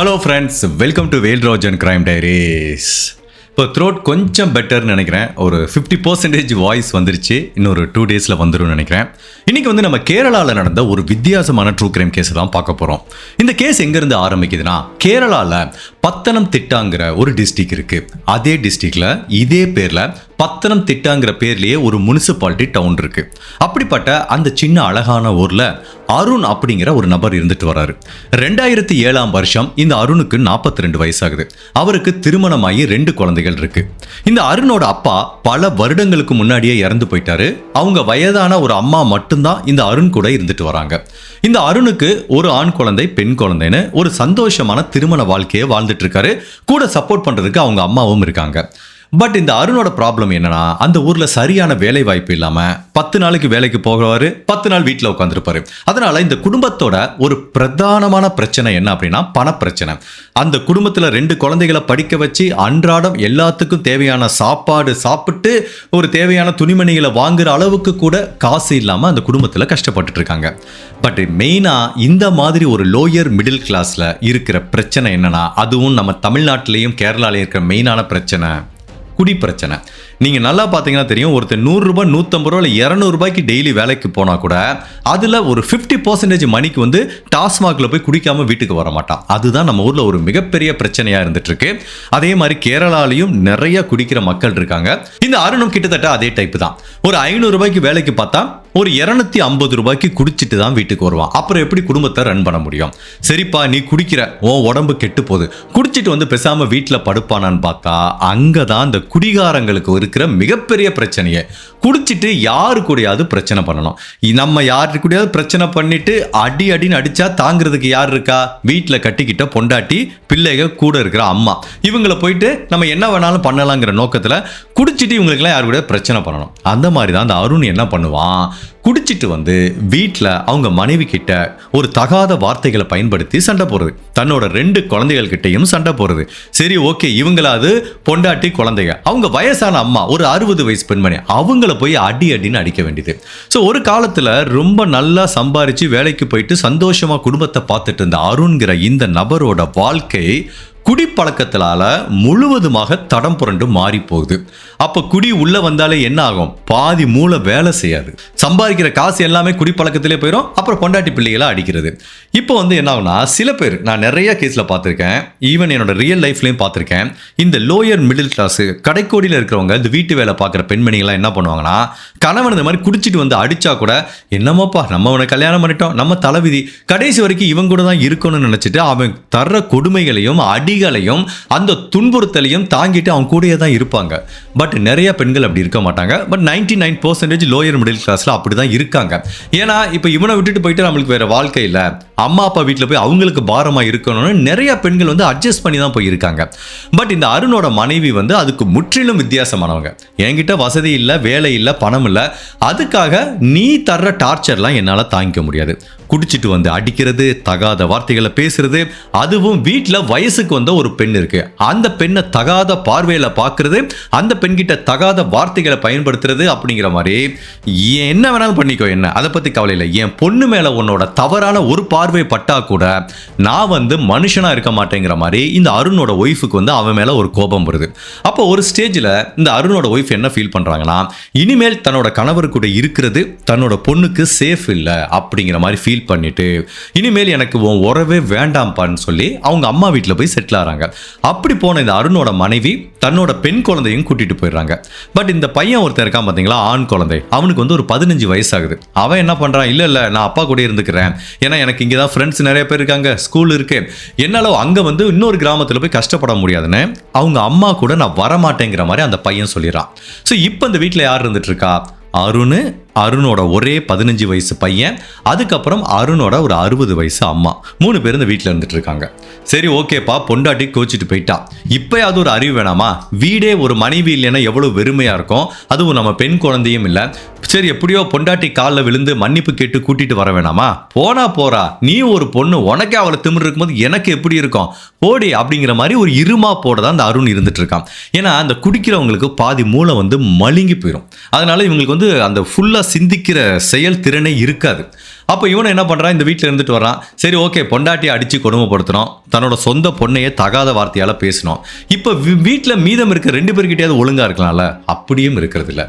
Hello friends, welcome to Velrajan crime diaries. இப்போ throat கொஞ்சம் பெட்டர்னு நினைக்கிறேன். ஒரு 50% வாய்ஸ் வந்துருச்சு. இன்னொரு 2 டேஸில் வந்துடும் நினைக்கிறேன். இன்றைக்கி வந்து நம்ம கேரளாவில் நடந்த ஒரு வித்தியாசமான ட்ரூ கிரைம் கேஸை தான் பார்க்க போகிறோம். இந்த கேஸ் எங்கேருந்து ஆரம்பிக்குதுன்னா, கேரளாவில் பத்தனம்திட்டாங்கிற ஒரு டிஸ்ட்ரிக்ட் இருக்குது. அதே டிஸ்ட்ரிக்டில் இதே பேரில் பத்தனம்திட்டாங்கிற பேர்லேயே ஒரு முனிசிபாலிட்டி டவுன் இருக்குது. அப்படிப்பட்ட அந்த சின்ன அழகான ஊரில் அருண் அப்படிங்கிற ஒரு நபர் இருந்துட்டு வர்றாரு. 2007 வருஷம் இந்த அருணுக்கு 42 வயசாகுது. அவருக்கு திருமணமாகி 2 குழந்தைகள் இருக்கு. இந்த அருணோட அப்பா பல வருடங்களுக்கு முன்னாடியே இறந்து போயிட்டாரு. அவங்க வயதான ஒரு அம்மா மட்டும்தான் இந்த அருண் கூட இருந்துட்டு வராங்க. இந்த அருணுக்கு ஒரு ஆண் குழந்தை, பெண் குழந்தைன்னு ஒரு சந்தோஷமான திருமண வாழ்க்கையை வாழ்ந்துட்டு இருக்காரு. கூட சப்போர்ட் பண்றதுக்கு அவங்க அம்மாவும் இருக்காங்க. பட் இந்த அருணோட ப்ராப்ளம் என்னன்னா, அந்த ஊர்ல சரியான வேலை வாய்ப்பு இல்லாம 10 நாளைக்கு வேலைக்கு போகிறவாரு, 10 நாள் வீட்டில் உட்காந்துருப்பாரு. அதனால இந்த குடும்பத்தோட ஒரு பிரதானமான பிரச்சனை என்ன அப்படின்னா பணப்பிரச்சனை. அந்த குடும்பத்துல 2 குழந்தைகளை படிக்க வச்சு அன்றாடம் எல்லாத்துக்கும் தேவையான சாப்பாடு சாப்பிட்டு ஒரு தேவையான துணிமணிகளை வாங்குற அளவுக்கு கூட காசு இல்லாம அந்த குடும்பத்துல கஷ்டப்பட்டுட்டு இருக்காங்க. பட் மெயினா இந்த மாதிரி ஒரு லோயர் மிடில் கிளாஸ்ல இருக்கிற பிரச்சனை என்னன்னா, அதுவும் நம்ம தமிழ்நாட்டிலையும் கேரளாலையும் இருக்கிற மெயினான பிரச்சனை குடி பிரச்சனை. நீங்கள் நல்லா பார்த்தீங்கன்னா தெரியும், ஒருத்தர் 100 ரூபாய், 150 ரூபா இல்லை 200 ரூபாய்க்கு டெய்லி வேலைக்கு போனால் கூட அதில் ஒரு 50% மணிக்கு வந்து டாஸ்மாகில் போய் குடிக்காமல் வீட்டுக்கு வர மாட்டான். அதுதான் நம்ம ஊரில் ஒரு மிகப்பெரிய பிரச்சனையாக இருந்துட்டு இருக்கு. அதே மாதிரி கேரளாலையும் நிறைய குடிக்கிற மக்கள் இருக்காங்க. இந்த அருணும் கிட்டத்தட்ட அதே டைப்பு தான். ஒரு 500 ரூபாய்க்கு வேலைக்கு பார்த்தா ஒரு 250 ரூபாய்க்கு குடிச்சிட்டு தான் வீட்டுக்கு வருவான். அப்புறம் எப்படி குடும்பத்தை ரன் பண்ண முடியும்? சரிப்பா, நீ குடிக்கிற, உன் உடம்பு கெட்டு போகுது, குடிச்சிட்டு வந்து பேசாம வீட்டில் படுப்பானான்னு பார்த்தா அங்கே தான் இந்த குடிகாரங்களுக்கு இருக்கிற மிகப்பெரிய பிரச்சனையே. குடிச்சிட்டு யாரு கூடயாவது பிரச்சனை பண்ணணும். நம்ம யாரு கூடயாவது பிரச்சனை பண்ணிட்டு அடின்னு அடிச்சா தாங்கிறதுக்கு யார் இருக்கா? வீட்டில் கட்டிக்கிட்ட பொண்டாட்டி, பிள்ளைகள், கூட இருக்கிற அம்மா. இவங்களை போயிட்டு நம்ம என்ன வேணாலும் பண்ணலாங்கிற நோக்கத்தில் குடிச்சிட்டு இவங்களுக்குலாம் யாரு கூட பிரச்சனை பண்ணணும். அந்த மாதிரி தான் அந்த அருண் என்ன பண்ணுவான், குடிச்சிட்டு வந்து வீட்டில் அவங்க மனைவி கிட்ட ஒரு தகாத வார்த்தைகளை பயன்படுத்தி சண்டை போடுறது. தன்னோட 2 குழந்தைகள் கிட்டையும் சண்டை போடுறது. சரி, ஓகே, இவங்களாவது பொண்டாட்டி, குழந்தைங்க, அவங்க வயசான அம்மா, ஒரு 60 வயசு பெண்மணி, அவங்கள போய் அடின்னு அடிக்க வேண்டியது. ஸோ ஒரு காலத்தில் ரொம்ப நல்லா சம்பாரிச்சு வேலைக்கு போயிட்டு சந்தோஷமா குடும்பத்தை பார்த்துட்டு இருந்த அருண்கிற இந்த நபரோட வாழ்க்கை குடிப்பழக்கத்தினால முழுவதுமாக தடம் புரண்டு மாறி போகுது. அப்ப குடி உள்ள வந்தாலே என்ன ஆகும்? பாதி மூளை வேலை செய்யாது. சம்பாதிக்கிற காசு எல்லாமே குடிப்பழக்கத்திலே போயிடும். அப்புறம் பொண்டாட்டி பிள்ளைகளை அடிக்கிறது. இப்போ வந்து என்ன ஆகும்னா, சில பேர், நான் நிறைய கேஸ்ல பார்த்துருக்கேன், ஈவன் என்னோட ரியல் லைஃப்லயும் பார்த்துருக்கேன், இந்த லோயர் மிடில் கிளாஸ் கடைக்கோடியில் இருக்கிறவங்க, இந்த வீட்டு வேலை பார்க்குற பெண்மணிகள்லாம் என்ன பண்ணுவாங்கன்னா, கணவன் இந்த மாதிரி குடிச்சிட்டு வந்து அடிச்சா கூட என்னமோப்பா, நம்ம அவனை கல்யாணம் பண்ணிட்டோம், நம்ம தலைவிதி, கடைசி வரைக்கும் இவங்க கூட தான் இருக்கணும்னு நினைச்சிட்டு அவன் தர்ற கொடுமைகளையும் அடிகளையும் அந்த துன்புறுத்தலையும் தாங்கிட்டு அவங்க கூடயே தான் இருப்பாங்க. பட் நிறைய பெண்கள் அப்படி இருக்க மாட்டாங்க. பட் 99% லோயர் மிடில் கிளாஸ்ல அப்படிதான் இருக்காங்க. ஏன்னா இப்ப இவனை விட்டுட்டு போயிட்டு நம்மளுக்கு வேற வாழ்க்கை இல்லை, அம்மா அப்பா வீட்டில் போய் அவங்களுக்கு பாரமா இருக்கணும்னு நிறைய பெண்கள் வந்து அட்ஜஸ்ட் பண்ணி தான் போயிருக்காங்க. பட் இந்த அருணோட மனைவி வந்து அதுக்கு முற்றிலும் வித்தியாசமானவங்க. என்கிட்ட வசதி இல்லை, வேலை இல்லை, பணம் இல்லை, அதுக்காக நீ தர்ற டார்ச்சர்லாம் என்னால் தாங்கிக்க முடியாது. குடிச்சிட்டு வந்து அடிக்கிறது, தகாத வார்த்தைகளை பேசுறது, அதுவும் வீட்டில் வயசுக்கு வந்த ஒரு பெண் இருக்கு, அந்த பெண்ணை தகாத பார்வையில பார்க்கறது, அந்த பெண்கிட்ட தகாத வார்த்தைகளை பயன்படுத்துறது, அப்படிங்கிற மாதிரி என்ன வேணாலும் பண்ணிக்கோ, என்ன அதை பத்தி கவலை இல்லை, என் பொண்ணு மேல உன்னோட தவறான ஒரு பார்வை பட்டா கூட நான் வந்து மனுஷனா இருக்க மாட்டேங்கிற மாதிரி இந்த அருணோட ஒய்ஃபுக்கு வந்து அவன் மேல ஒரு கோபம் வருது. அப்போ ஒரு ஸ்டேஜில் இந்த அருணோட ஒய்ஃப் என்ன ஃபீல் பண்றாங்கன்னா, இனிமேல் தன்னோட கணவர் கூட இருக்கிறது தன்னோட பொண்ணுக்கு சேஃப் இல்லை அப்படிங்கிற மாதிரி ஃபீல் பண்ணிட்டு, இனிமேல் எனக்கு உன் உறவே வேண்டாம்பான்னு சொல்லி அவங்க அம்மா வீட்டில் போய் செட்டில் ஆகிறாங்க. அப்படி போன இந்த அருணோட மனைவி தன்னோட பெண் குழந்தையும் கூட்டிட்டு போயிடுறாங்க. பட் இந்த பையன் ஒருத்தர் இருக்கான் பார்த்தீங்களா, ஆண் குழந்தை, அவனுக்கு வந்து ஒரு 15 வயசு ஆகுது. அவன் என்ன பண்றான், இல்லை நான் அப்பா கூட இருந்துக்கிறேன், ஏன்னா எனக்கு இங்கே தான் ஃப்ரெண்ட்ஸ் நிறைய பேர் இருக்காங்க, ஸ்கூல் இருக்கு, என்னால அங்கே வந்து இன்னொரு கிராமத்தில் போய் கஷ்டப்பட முடியாதுன்னு அவங்க அம்மா கூட நான் வரமாட்டேங்கிற மாதிரி அந்த பையன் சொல்லிடுறான். ஸோ இப்போ இந்த வீட்டில் யார் இருந்துட்டு இருக்கா? அருணோட ஒரே 15 வயசு பையன், அதுக்கப்புறம் அருணோட ஒரு 60 வயசு அம்மா, 3 பேர் இந்த வீட்டில் இருந்துட்டு இருக்காங்க. சரி, ஓகேப்பா, பொண்டாட்டி கோச்சிட்டு போயிட்டா, இப்பயாவது ஒரு அறிவு வேணாமா? வீடே ஒரு மனைவி இல்லைன்னா எவ்வளவு வெறுமையா இருக்கும், அதுவும் நம்ம பெண் குழந்தையும் இல்லை. சரி, எப்படியோ பொண்டாட்டி காலில் விழுந்து மன்னிப்பு கேட்டு கூட்டிட்டு வர வேணாமா? போறா, நீ ஒரு பொண்ணு, உனக்கே அவளை திமிரு இருக்கும்போது எனக்கு எப்படி இருக்கும், போடி அப்படிங்கிற மாதிரி ஒரு இருமா போட தான் அந்த அருண் இருந்துட்டு இருக்கான். ஏன்னா அந்த குடிக்கிறவங்களுக்கு பாதி மூளை வந்து மழுங்கி போயிடும். அதனால இவங்களுக்கு வந்து அந்த ஃபுல்லா பெருசா சிந்திக்கிற செயல் திறனே இருக்காது. அப்போ இவனை என்ன பண்ணுறான், இந்த வீட்டில் இருந்துட்டு வரான். சரி ஓகே, பொண்டாட்டியை அடித்து கொடுமைப்படுத்துகிறோம், தன்னோட சொந்த பொண்ணையே தகாத வார்த்தையால் பேசணும். இப்போ வீட்டில் மீதம் இருக்க 2 பேர்கிட்டயாவது ஒழுங்காக இருக்கலாம்ல, அப்படியும் இருக்கிறது இல்லை.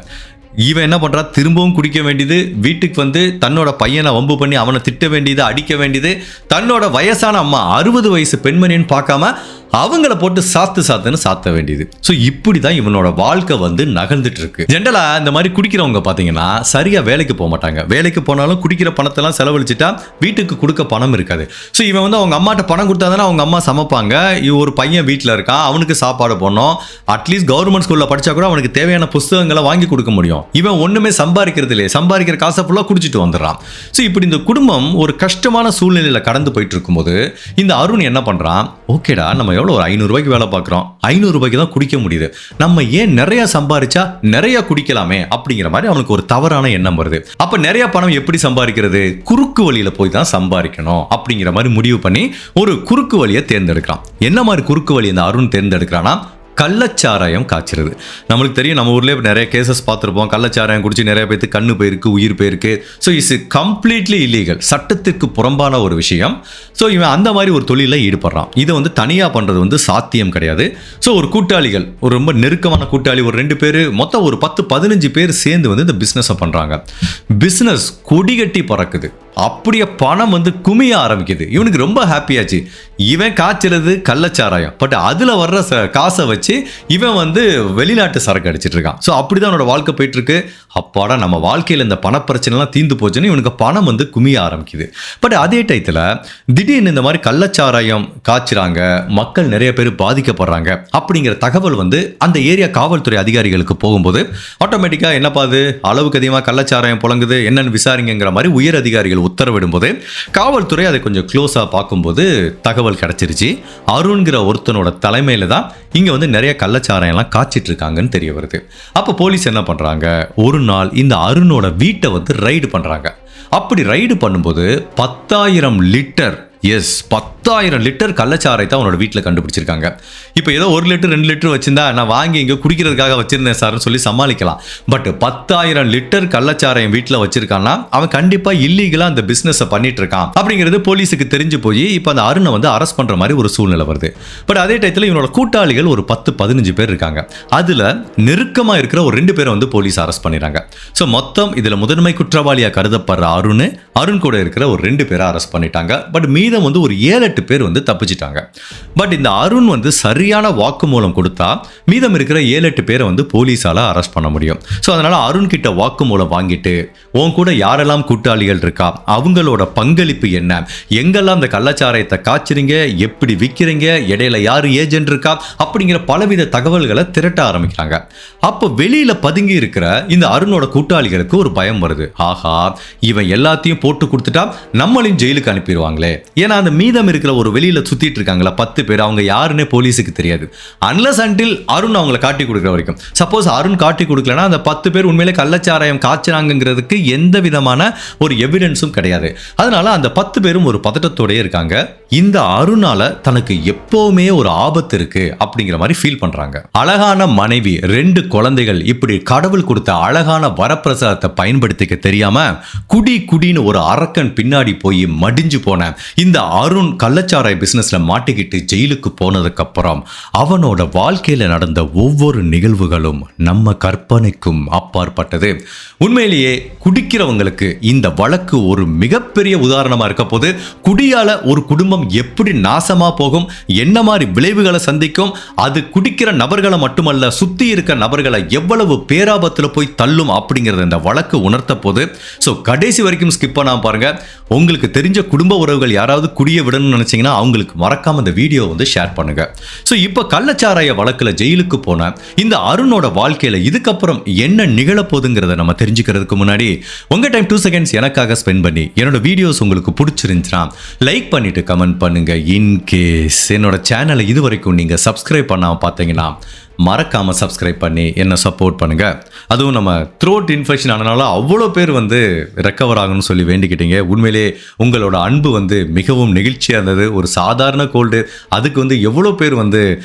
இவன் என்ன பண்ணுறான், திரும்பவும் குடிக்க வேண்டியது, வீட்டுக்கு வந்து தன்னோட பையனை வம்பு பண்ணி அவனை திட்ட வேண்டியது, அடிக்க வேண்டியது, தன்னோட வயசான அம்மா 60 வயசு பெண்மணின்னு பார்க்காம அவங்கள போட்டு சாத்துன்னு சாத்த வேண்டியது. ஸோ இப்படி தான் இவனோட வாழ்க்கை வந்து நகர்ந்துட்டு இருக்கு. ஜென்ரலாக இந்த மாதிரி குடிக்கிறவங்க பார்த்தீங்கன்னா சரியாக வேலைக்கு போக மாட்டாங்க. வேலைக்கு போனாலும் குடிக்கிற பணத்தெல்லாம் செலவழிச்சிட்டா வீட்டுக்கு கொடுக்க பணம் இருக்காது. ஸோ இவன் வந்து அவங்க அம்மாட்ட பணம் கொடுத்தா தானே அவங்க அம்மா சமைப்பாங்க. ஒரு பையன் வீட்டில் இருக்கான், அவனுக்கு சாப்பாடு போடணும். அட்லீஸ்ட் கவர்மெண்ட் ஸ்கூலில் படித்தா கூட அவனுக்கு தேவையான புஸ்தகங்களை வாங்கி கொடுக்க முடியும். இவன் ஒன்றுமே சம்பாதிக்கிறது இல்லையே, சம்பாதிக்கிற காசை ஃபுல்லாக குடிச்சிட்டு வந்துடுறான். ஸோ இப்படி இந்த குடும்பம் ஒரு கஷ்டமான சூழ்நிலையில் கடந்து போயிட்டு இருக்கும்போது இந்த அருண் என்ன பண்ணுறான், ஓகேடா நம்ம எவ்வளோ ஒரு 500 ரூபாய்க்கு வேலை பார்க்குறோம், 500 ரூபாய்க்கு தான் குடிக்க முடியுது, நம்ம ஏன் நிறைய சம்பாதிச்சா நிறைய குடிக்கலாமே அப்படிங்கிற மாதிரி அவனுக்கு ஒரு தவறான எண்ணம் வருது. அப்ப நிறைய பணம் எப்படி சம்பாதிக்கிறது, குறுக்கு வழியில போய் தான் சம்பாதிக்கணும் அப்படிங்கிற மாதிரி முடிவு பண்ணி ஒரு குறுக்கு வழியை தேர்ந்தெடுக்கிறான். என்ன மாதிரி குறுக்கு வழி இந்த அருண் தேர்ந்தெடுக்கிறான்னா, கள்ளச்சாராயம் காய்ச்சிறது. நம்மளுக்கு தெரியும், நம்ம ஊர்லேயே நிறைய கேசஸ் பார்த்துருப்போம். கள்ளச்சாராயம் குடிச்சு நிறைய பேருக்கு கண்ணு போயிருக்கு, உயிர் போயிருக்கு. ஸோ இட்ஸ் கம்ப்ளீட்லி இல்லீகல், சட்டத்திற்கு புறம்பான ஒரு விஷயம். ஸோ இவன் அந்த மாதிரி ஒரு தொழிலில் ஈடுபடுறான். இதை வந்து தனியாக பண்ணுறது வந்து சாத்தியம் கிடையாது. ஸோ ஒரு கூட்டாளிகள், ஒரு ரொம்ப நெருக்கமான கூட்டாளி, ஒரு 2 பேர், மொத்தம் ஒரு 10-15 பேர் சேர்ந்து வந்து இந்த பிஸ்னஸை பண்ணுறாங்க. பிஸ்னஸ் கொடிகட்டி பறக்குது. அப்படியே பணம் வந்து குமிய ஆரம்பிக்குது. இவனுக்கு ரொம்ப ஹாப்பியாச்சு. இவன் காய்ச்சறது கள்ளச்சாராயம், பட் அதில் வர்ற காசை வச்சு இவன் வந்து வெளிநாட்டு சரக்கு அடிச்சிட்டு இருக்கான். ஸோ அப்படிதான் அவனோட வாழ்க்கை போயிட்டு இருக்கு. அப்பாடா நம்ம வாழ்க்கையில் இந்த பணப்பிரச்சனைலாம் தீர்ந்து போச்சுன்னு இவனுக்கு பணம் வந்து குமிய ஆரம்பிக்குது. பட் அதே டயத்தில் திடீர்னு இந்த மாதிரி கள்ளச்சாராயம் காய்ச்சுறாங்க, மக்கள் நிறைய பேர் பாதிக்கப்படுறாங்க அப்படிங்கிற தகவல் வந்து அந்த ஏரியா காவல்துறை அதிகாரிகளுக்கு போகும்போது ஆட்டோமேட்டிக்காக என்னப்பா அது அளவுக்கு அதிகமாக கள்ளச்சாராயம் புழங்குது, என்னன்னு விசாரிங்கிற மாதிரி உயர் அதிகாரிகள் உத்தரவிடும்போது காவல்துறை அதை கொஞ்சம் க்ளோஸாக பார்க்கும்போது தகவல் கிடைச்சிருச்சு. அருண்கிற ஒருத்தனோட தலைமையில தான் இங்க வந்து நிறைய கள்ளச்சாராயம்லாம் காய்ச்சிட்டு இருக்காங்கன்னு தெரிய வருது. அப்போ போலீஸ் என்ன பண்றாங்க, ஒரு நாள் இந்த அருணோட வீட்டை வந்து ரைடு பண்றாங்க. அப்படி ரைடு பண்ணும்போது 10,000 லிட்டர், எஸ் 10,000 லிட்டர் கள்ளச்சாராயத்தை அவனோட வீட்டில் கண்டுபிடிச்சிருக்காங்க. இப்போ ஏதோ 1 லிட்டர் 2 லிட்டர் வச்சிருந்தா நான் வாங்கி இங்கே குடிக்கிறதுக்காக வச்சிருந்தேன் சார்னு சொல்லி சமாளிக்கலாம். பட் 10,000 லிட்டர் கள்ளச்சாராயம் வீட்டில் வச்சிருக்கான்னா அவன் கண்டிப்பாக இல்லீகலாக அந்த பிஸ்னஸை பண்ணிட்டு இருக்கான் அப்படிங்கிறது போலீஸுக்கு தெரிஞ்சு போய் இப்போ அந்த அருணை வந்து அரெஸ்ட் பண்ணுற மாதிரி ஒரு சூழ்நிலை வருது. பட் அதே டயத்தில் இவனோட கூட்டாளிகள் ஒரு 10-15 பேர் இருக்காங்க. அதில் நெருக்கமாக இருக்கிற ஒரு 2 பேரை வந்து போலீஸ் அரெஸ்ட் பண்ணிடுறாங்க. ஸோ மொத்தம் இதில் முதன்மை குற்றவாளியாக கருதப்படுற அருண் கூட இருக்கிற ஒரு 2 பேரை அரெஸ்ட் பண்ணிட்டாங்க. பட் மீதம் வந்து ஒரு 7-8 பேர் வந்து தப்பிச்சிட்டாங்க. பட் இந்த அருண் வந்து சரியான வாக்குமூலம் கொடுத்தா மீதம் இருக்கிற 7-8 பேரை வந்து போலீஸால அரெஸ்ட் பண்ண முடியும். ஸோ அதனால அருண் கிட்ட வாக்குமூலம் வாங்கிட்டு உன் கூட யாரெல்லாம் கூட்டாளிகள் இருக்கா, அவங்களோட பங்களிப்பு என்ன, எங்கெல்லாம் இந்த கள்ளச்சாராயத்தை காய்ச்சிறீங்க, எப்படி விற்கிறீங்க, இடையில யார் ஏஜென்ட் இருக்கா அப்படிங்கிற பலவித தகவல்களை திரட்ட ஆரம்பிக்கிறாங்க. அப்போ வெளியில பதுங்கி இருக்கிற இந்த அருணோட கூட்டாளிகளுக்கு ஒரு பயம் வருது. ஆஹா, இவன் எல்லாத்தையும் போட்டு கொடுத்துட்டா நம்மளையும் ஜெயிலுக்கு அனுப்பிடுவாங்களே. ஏன்னா அந்த மீதம் இருக்கிற ஒரு வெளியில சுத்திட்டு இருக்காங்களா 10 பேர், அவங்க யாருன்னே போலீஸுக்கு தெரியாது. அன்லஸ் அன்டில் அருண் அவங்களை காட்டி கொடுக்குற வரைக்கும். சப்போஸ் அருண் காட்டி கொடுக்கலன்னா அந்த 10 பேர் உண்மையிலே கள்ளச்சாராயம் காய்ச்சினாங்கிறதுக்கு எந்த விதமான ஒரு எவிடன்ஸும் கிடையாது. அதனால அந்த 10 பேரும் ஒரு பதட்டத்தோடயே இருக்காங்க. இந்த அருணால தனக்கு எப்பவுமே ஒரு ஆபத்து இருக்கு அப்படிங்கிற மாதிரி ஃபீல் பண்றாங்க. அழகான மனைவி, 2 குழந்தைகள், இப்படி கடவுள் கொடுத்த அழகான வரப்பிரசாதத்தை பயன்படுத்திக்க தெரியாம குடின்னு ஒரு அரக்கன் பின்னாடி போய் மடிஞ்சு போன இந்த அருண் கள்ளச்சாராய பிசினஸ்ல மாட்டிக்கிட்டு ஜெயிலுக்கு போனதுக்கு அப்புறம் அவனோட வாழ்க்கையில நடந்த ஒவ்வொரு நிகழ்வுகளும் நம்ம கற்பனைக்கும் அப்பாற்பட்டது. உண்மையிலேயே குடிக்கிறவங்களுக்கு இந்த வழக்கு ஒரு மிகப்பெரிய உதாரணமா இருக்க போது, குடியால ஒரு குடும்பம் எப்படி நாசமா போகும், என்ன மாதிரி விளைவுகளை சந்திக்கும், அது குடிக்கிற நபர்களை மட்டுமல்ல சுத்தி இருக்க நபர்களை எவ்வளவு பேராபத்துல போய் தள்ளும் அப்படிங்கறத இந்த வழக்கு உணர்த்த போது. சோ கடைசி வரைக்கும் ஸ்கிப் பண்ணாம பாருங்க. உங்களுக்கு தெரிஞ்ச குடும்ப உறவுகள் யாராவது குடிய விடணும்னு நினைச்சீங்கன்னா அவங்களுக்கு மறக்காம இந்த வீடியோ வந்து ஷேர் பண்ணுங்க. சோ இப்ப கள்ளச்சாராய வழக்குல ஜெயிலுக்கு போன இந்த அருணோட வாழ்க்கையில இதுக்கப்புறம் என்ன நிகழ போகுதுங்கிறத நம்ம தெரிஞ்சுக்கிறதுக்கு முன்னாடி உங்க டைம் 2 செகண்ட்ஸ் எனக்காக ஸ்பெண்ட் பண்ணி என்னோட வீடியோஸ் உங்களுக்கு பிடிச்சிருந்துச்சுன்னா லைக் பண்ணிட்டு கமெண்ட் பண்ணுங்க. இன்கேஸ் என்னோட சேனலை இது வரைக்கும் நீங்க சப்ஸ்கிரைப் பண்ணாம பார்த்தீங்கன்னா மறக்காமல் சப்ஸ்கிரைப் பண்ணி என்னை சப்போர்ட் பண்ணுங்கள். அதுவும் நம்ம த்ரோட் இன்ஃபெக்ஷன் ஆனனால அவ்வளோ பேர் ரெக்கவர் ஆகணும்னு சொல்லி வேண்டிக்கிட்டீங்க. உண்மையிலே உங்களோட அன்பு மிகவும் நெகிழ்ச்சியாக இருந்தது. ஒரு சாதாரண கோல்டு, அதுக்கு எவ்வளோ பேர்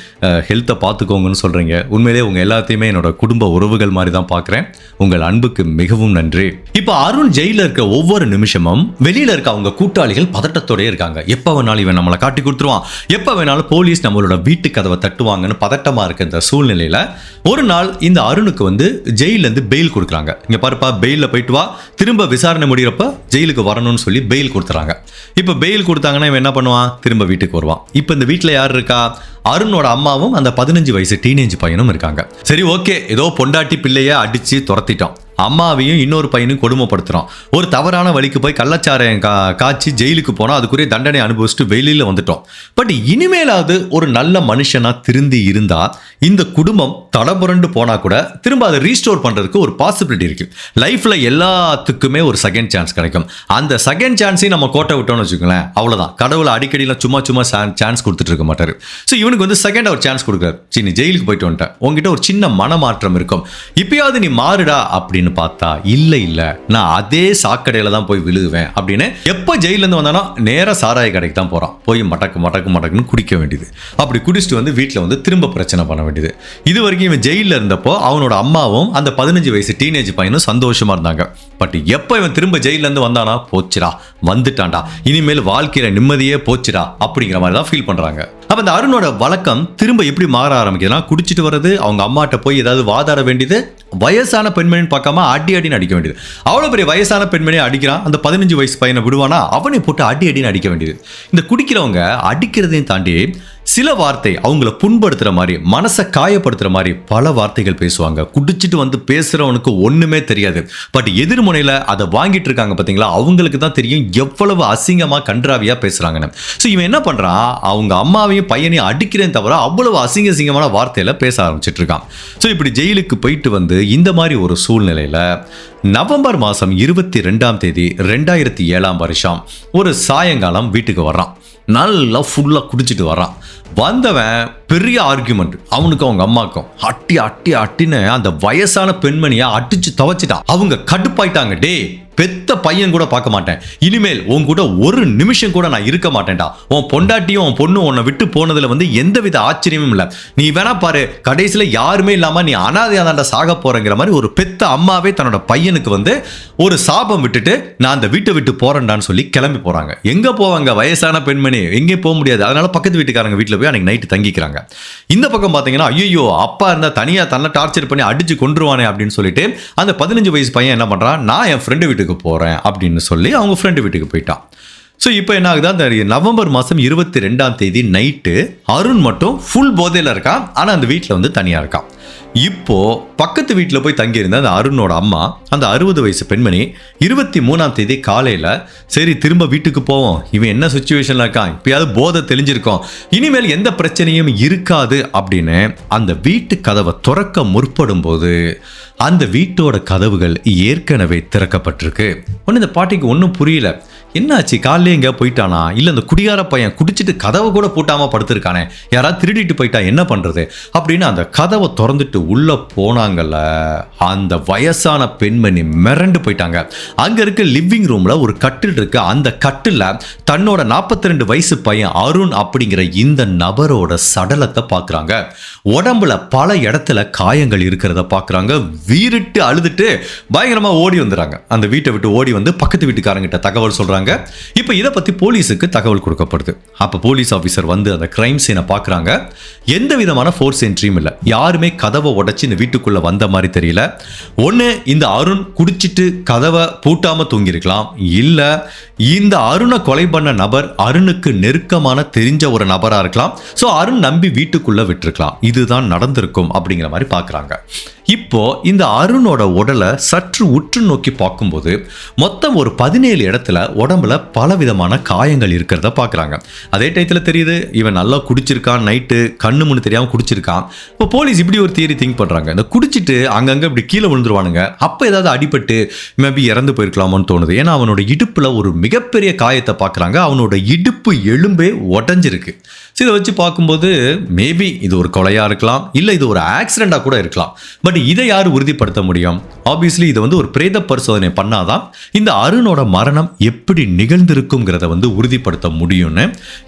ஹெல்த்தை பார்த்துக்கோங்கன்னு சொல்கிறீங்க. உண்மையிலே உங்கள் எல்லாத்தையுமே என்னோட குடும்ப உறவுகள் மாதிரி தான் பார்க்குறேன். உங்கள் அன்புக்கு மிகவும் நன்றி. இப்போ அருண் ஜெயிலில் இருக்க ஒவ்வொரு நிமிஷமும் வெளியில் இருக்க அவங்க கூட்டாளிகள் பதட்டத்தோடய இருக்காங்க. எப்போ வேணாலும் இவன் நம்மளை காட்டி கொடுத்துருவான், எப்போ வேணாலும் போலீஸ் நம்மளோட வீட்டு கதவை தட்டுவாங்கன்னு பதட்டமாக இருக்க இந்த சூழ்நிலையில் ஒரு நாள் இந்த அருணுக்கு ஜெயிலேருந்து பெயில் கொடுக்குறாங்க. இங்கே பாருப்பா, பெயிலில் போயிட்டு வா, திரும்ப விசாரணை முடிகிறப்ப ஜெயிலுக்கு வரணும்னு சொல்லி பெயில் கொடுத்துறாங்க. இப்போ பெயில் கொடுத்தாங்கன்னா இவன் என்ன பண்ணுவான்? திரும்ப வீட்டுக்கு வருவான். இப்போ இந்த வீட்டில் யார் இருக்கா? அருணோட அம்மாவும் அந்த 15 வயசு டீனேஜ் பையனும் இருக்காங்க. சரி, ஓகே, ஏதோ பொண்டாட்டி பிள்ளைய அடிச்சு துரத்திட்டோம், அம்மாவையும் இன்னொரு பையனும் கொடுமைப்படுத்துறோம், ஒரு தவறான வழிக்கு போய் கள்ளச்சாராயம் காய்ச்சி ஜெயிலுக்கு போனோம், அதுக்குரிய தண்டனை அனுபவிச்சுட்டு வெளியில வந்துட்டோம். பட் இனிமேலாவது ஒரு நல்ல மனுஷனா திருந்தி இருந்தா இந்த குடும்பம் தடபுரண்டு போனா கூட திரும்ப அதை ரீஸ்டோர் பண்றதுக்கு ஒரு பாசிபிலிட்டி இருக்கு. லைஃப்ல எல்லாத்துக்குமே ஒரு செகண்ட் சான்ஸ் கிடைக்கும். அந்த செகண்ட் சான்ஸையும் நம்ம கோட்டை விட்டோம்னு வச்சுக்கோங்களேன், அவ்வளவுதான். கடவுளை அடிக்கடியில் சும்மா சான்ஸ் கொடுத்துட்டு இருக்க மாட்டாரு. ஸோ இவனுக்கு செகண்ட் ஒரு சான்ஸ் கொடுக்குறாரு. சரி, நீ ஜெயிலுக்கு போயிட்டு வந்துட்டேன், உங்ககிட்ட ஒரு சின்ன மனமாற்றம் இருக்கும், இப்பயாவது நீ மாறுடா அப்படின்னு பார்த்தா இல்ல நான் அதே சாக்கடையில தான் போய் விழுகுவேன் அப்படின்னு எப்ப ஜெயில இருந்து வந்தானோ நேரா சாராய கடைக்கு தான் போறான். போய் மடக்குன்னு குடிக்க வேண்டியது. அப்படி குடிச்சிட்டு வீட்டில் திரும்ப பிரச்சனை பண்ண வேண்டியது. இது வரைக்கும் இவன் ஜெயில இருந்தப்போ அவனோட அம்மாவும் அந்த 15 வயசு டீனேஜ் பையனும் சந்தோஷமா இருந்தாங்க. பட் எப்ப இவன் திரும்ப ஜெயில இருந்து வந்தானா, போச்சுடா, வந்துட்டான்டா, இனிமேல் வாழ்க்கையில நிம்மதியே போச்சுடா அப்படிங்கிற மாதிரி தான் ஃபீல் பண்றாங்க. அப்ப இந்த அருணோட வழக்கம் திரும்ப எப்படி மாற ஆரம்பிக்குதுன்னா, குடிச்சிட்டு வர்றது, அவங்க அம்மாட்ட போய் ஏதாவது வாதாட வேண்டியது, வயசான பெண்மணின்னு பார்க்காம அடின்னு அடிக்க வேண்டியது. அவ்வளவு பெரிய வயசான பெண்மணியை அடிக்கிறான், அந்த 15 வயசு பையனை விடுவானா, அவனை போட்டு அடின்னு அடிக்க வேண்டியது. இந்த குடிக்கிறவங்க அடிக்கிறதையும் தாண்டி சில வார்த்தை அவங்கள புண்படுத்துற மாதிரி, மனசை காயப்படுத்துற மாதிரி பல வார்த்தைகள் பேசுவாங்க. குடிச்சிட்டு பேசுறவனுக்கு ஒண்ணுமே தெரியாது. பட் எதிர்முனையில அதை வாங்கிட்டு இருக்காங்க பாத்தீங்களா, அவங்களுக்கு தான் தெரியும் எவ்வளவு அசிங்கமா கன்றாவியா பேசுறாங்கன்னு. ஸோ இவன் என்ன பண்றான், அவங்க அம்மாவையும் பையனையும் அடிக்கிறேன் தவிர அவ்வளவு அசிங்கமான வார்த்தையில பேச ஆரம்பிச்சிட்டு இருக்கான். ஸோ இப்படி ஜெயிலுக்கு போயிட்டு இந்த மாதிரி ஒரு சூழ்நிலையில நவம்பர் மாதம் 22ஆம் தேதி 2007ஆம் வருஷம் ஒரு சாயங்காலம் வீட்டுக்கு வர்றான். நல்லா ஃபுல்லாக குடிச்சிட்டு வர்றான். வந்தவன் பெரிய ஆர்கியூமெண்ட், அவனுக்கும் அவங்க அம்மாக்கும் அட்டின்னு அந்த வயசான பெண்மணியை அடிச்சு துவைச்சிட்டான். அவங்க கடுப்பாயிட்டாங்க. டே, பெத்த பையன் கூட பார்க்க மாட்டேன், இனிமேல் உன் கூட ஒரு நிமிஷம் கூட நான் இருக்க மாட்டேன்டா, உன் பொண்டாட்டியும் உன் பொண்ணு உன்னை விட்டு போனதுல எந்தவித ஆச்சரியமும் இல்லை, நீ வேணா பாரு, கடைசியில யாருமே இல்லாம நீ அனாதையா தாண்டா சாக போறங்கிற மாதிரி ஒரு பெத்த அம்மாவே தன்னோட பையனுக்கு ஒரு சாபம் விட்டுட்டு நான் அந்த வீட்டை விட்டு போறேன்டான்னு சொல்லி கிளம்பி போறாங்க. எங்க போவாங்க, வயசான பெண்மணி எங்கேயும் போக முடியாது. அதனால பக்கத்து வீட்டுக்காரங்க வீட்டில் போய் அன்னைக்கு நைட்டு தங்கிக்கிறாங்க. இந்த பக்கம் பார்த்தீங்கன்னா, ஐயோ அப்பா இருந்தா தனியா தன்னை டார்ச்சர் பண்ணி அடிச்சு கொண்டுருவானே அப்படின்னு சொல்லிட்டு அந்த 15 வயசு பையன் என்ன பண்றான், நான் என் ஃப்ரெண்டு வீட்டுக்கு போறேன் அப்படின்னு சொல்லி அவங்க ஃப்ரெண்டு வீட்டுக்கு போயிட்டான். ஸோ இப்போ என்ன ஆகுது, அந்த நவம்பர் மாதம் 22ஆம் தேதி நைட்டு அருண் மட்டும் ஃபுல் போதையில் இருக்கான். ஆனால் அந்த வீட்டில் தனியாக இருக்கான். இப்போ பக்கத்து வீட்டில் போய் தங்கியிருந்த அந்த அருணோட அம்மா, அந்த 60 வயசு பெண்மணி 23ஆம் தேதி காலையில், சரி திரும்ப வீட்டுக்கு போவோம், இவன் என்ன சுச்சுவேஷனில் இருக்கான், இப்பயாவது போதை தெளிஞ்சிருக்கோம், இனிமேல் எந்த பிரச்சனையும் இருக்காது அப்படின்னு அந்த வீட்டு கதவை திறக்க முற்படும் போது அந்த வீட்டோட கதவுகள் ஏற்கனவே திறக்கப்பட்டிருக்கு. ஒன்று இந்த பாட்டிக்கு ஒன்றும் புரியல, என்னாச்சு, காலையிலே எங்கேயா போயிட்டானா, இல்லை இந்த குடிகார பையன் குடிச்சிட்டு கதவை கூட பூட்டாமல் படுத்திருக்கானே, யாராவது திருடிட்டு போயிட்டா என்ன பண்ணுறது அப்படின்னு அந்த கதவை திறந்துட்டு உள்ளே போனாங்கல்ல, அந்த வயசான பெண்மணி மிரண்டு போயிட்டாங்க. அங்கே இருக்க லிவிங் ரூமில் ஒரு கட்டில் இருக்கு. அந்த கட்டில் தன்னோட 42 வயசு பையன் அருண் அப்படிங்கிற இந்த நபரோட சடலத்தை பார்க்குறாங்க. உடம்புல பல இடத்துல காயங்கள் இருக்கிறத பார்க்குறாங்க. வீறிட்டு அழுதுட்டு பயங்கரமாக ஓடி வந்துடுறாங்க. அந்த வீட்டை விட்டு ஓடி பக்கத்து வீட்டுக்காரங்கிட்ட தகவல் சொல்கிறாங்க. இப்போ இதை பற்றி போலீஸுக்கு தகவல் கொடுக்கப்படுது. அப்போ போலீஸ் ஆஃபீஸர் அந்த கிரைம் சீனை பார்க்குறாங்க. எந்த விதமான ஃபோர்ஸ் என்ட்ரியும் இல்லை, யாருமே கதவை உடைச்சு இந்த வீட்டுக்குள்ளே வந்த மாதிரி தெரியல. ஒன்று இந்த அருண் குடிச்சிட்டு கதவை பூட்டாமல் தூங்கியிருக்கலாம், இல்லை இந்த அருணை கொலை பண்ண நபர் அருணுக்கு நெருக்கமான தெரிஞ்ச ஒரு நபராக இருக்கலாம். ஸோ அருண் நம்பி வீட்டுக்குள்ளே விட்டுருக்கலாம். இதுதான் நடந்திருக்கும் அப்படிங்கிற மாதிரி பார்க்குறாங்க. இப்போ இந்த அருணோட உடலை சற்று உற்று நோக்கி பார்க்கும்போது மொத்தம் ஒரு 17 இடத்துல உடம்புல பலவிதமான காயங்கள் இருக்கிறத பார்க்குறாங்க. அதே டயத்தில் தெரியுது இவன் நல்லா குடிச்சிருக்கான், நைட்டு கண்ணு முன்னு தெரியாமல் குடிச்சிருக்கான். இப்போ போலீஸ் இப்படி ஒரு தியரி திங்க் பண்ணுறாங்க, இந்த குடிச்சிட்டு அங்கங்கே இப்படி கீழே விழுந்துருவானுங்க, அப்போ ஏதாவது அடிபட்டு மேபி இறந்து போயிருக்கலாமோன்னு தோணுது. ஏன்னா அவனோட இடுப்பில் ஒரு மிகப்பெரிய காயத்தை பார்க்குறாங்க, அவனோட இடுப்பு எலும்பே உடஞ்சிருக்கு. ஸோ இதை வச்சு பார்க்கும்போது மேபி இது ஒரு கொலையாக இருக்கலாம், இல்லை இது ஒரு ஆக்சிடெண்ட்டாக கூட இருக்கலாம். பட் இதை யார் உறுதிப்படுத்த முடியும்? ஆப்வியஸ்லி இது ஒரு பிரேத பரிசோதனை பண்ணாதான் இந்த அருணோட மரணம் எப்படி நிகழ்ந்திருக்குங்கிறத உறுதிப்படுத்த முடியும்னு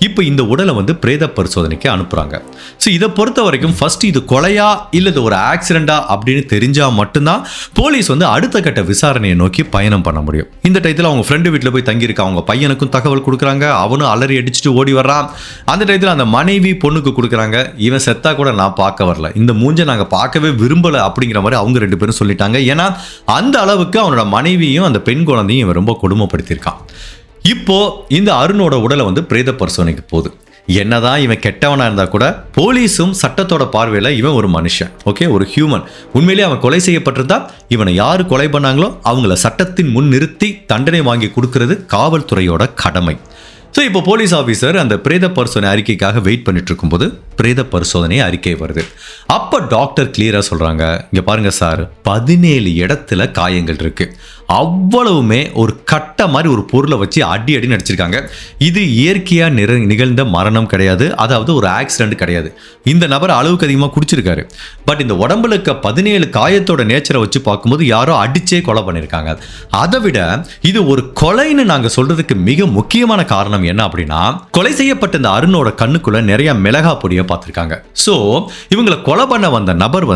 இப்போ இந்த உடலை பிரேத பரிசோதனைக்கு அனுப்புறாங்க. ஸோ இதை பொறுத்த வரைக்கும் ஃபர்ஸ்ட் இது கொலையா இல்லை இது ஒரு ஆக்சிடெண்டா அப்படின்னு தெரிஞ்சா மட்டும்தான் போலீஸ் அடுத்த கட்ட விசாரணையை நோக்கி பயணம் பண்ண முடியும். இந்த டயத்தில் அவங்க ஃப்ரெண்டு வீட்டில் போய் தங்கியிருக்க அவங்க பையனுக்கும் தகவல் கொடுக்குறாங்க, அவனும் அலறி அடிச்சுட்டு ஓடி வர்றான். அந்த டயத்தில் அந்த மனைவி பொண்ணுக்கு கொடுக்குறாங்க, இவன் செத்தா கூட நான் பார்க்க வரல, இந்த மூஞ்சை நாங்கள் பார்க்கவே விரும்பல அப்படிங்கிற மாதிரி அவங்க 2 பேரும் சொல்லிட்டாங்க. ஏன்னா அந்த அளவுக்கு அவனோட மனைவியும் அந்த பெண் குழந்தையும் இவன் ரொம்ப கொடுமைப்படுத்தியிருக்கான். இப்போ இந்த அருணோட உடலை பிரேத பரிசோதனைக்கு போகுது. என்னதான் இவன் கெட்டவனா இருந்தா கூட போலீஸும் சட்டத்தோட பார்வையில் இவன் ஒரு மனுஷன், ஓகே, ஒரு ஹியூமன். உண்மையிலேயே அவன் கொலை செய்யப்பட்டிருந்தா இவனை யாரு கொலை பண்ணாங்களோ அவங்கள சட்டத்தின் முன் நிறுத்தி தண்டனை வாங்கி கொடுக்கிறது காவல்துறையோட கடமை. ஸோ இப்போ போலீஸ் ஆஃபீஸர் அந்த பிரேத பரிசோதனை அறிக்கைக்காக வெயிட் பண்ணிட்டு இருக்கும்போது பிரேத பரிசோதனை அறிக்கை வருது. அப்போ டாக்டர் கிளியராக சொல்கிறாங்க, இங்கே பாருங்கள் சார், 17 இடத்துல காயங்கள் இருக்கு, அவ்வளவுமே ஒரு கட்ட மாதிரி ஒரு பொருளை வச்சு அடி அடி நடிச்சிருக்காங்க. இது இயற்கையாக நிகழ்ந்த மரணம் கிடையாது, அதாவது ஒரு ஆக்சிடென்ட் கிடையாது. இந்த நபர் அளவுக்கு அதிகமாக குடிச்சிருக்காரு. பட் இந்த உடம்புல இருக்க 17 காயத்தோட நேச்சரை வச்சு பார்க்கும்போது யாரோ அடிச்சே கொலை பண்ணியிருக்காங்க. அதை விட இது ஒரு கொலைன்னு நாங்கள் சொல்றதுக்கு மிக முக்கியமான காரணம் என்ன அப்படின்னா, கொலை செய்யப்பட்ட இந்த அருணோட கண்ணுக்குள்ள நிறைய மிளகா பொடியை பார்த்துருக்காங்க. ஸோ இவங்களை கொலை பண்ண வந்த நபர்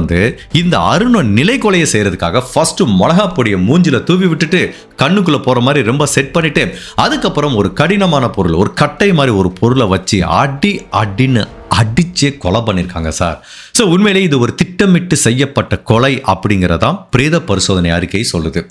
இந்த அருணை நிலை கொலையை செய்யறதுக்காக ஃபர்ஸ்ட் மிளகா பொடியை மூஞ்சில தூவி விட்டுட்டு கண்ணுக்குள்ள போற மாதிரி ரொம்ப செட் பண்ணிட்டு அதுக்கப்புறம் ஒரு கடினமான பொருள், ஒரு கட்டை மாதிரி ஒரு பொருளை வச்சு அடின்னு அடிச்சே கொலை பண்ணியிருக்காங்க சார். ஸோ உண்மையிலே இது ஒரு திட்டமிட்டு செய்யப்பட்ட கொலை அப்படிங்கிறதா பிரேத பரிசோதனை அறிக்கை சொல்லுது.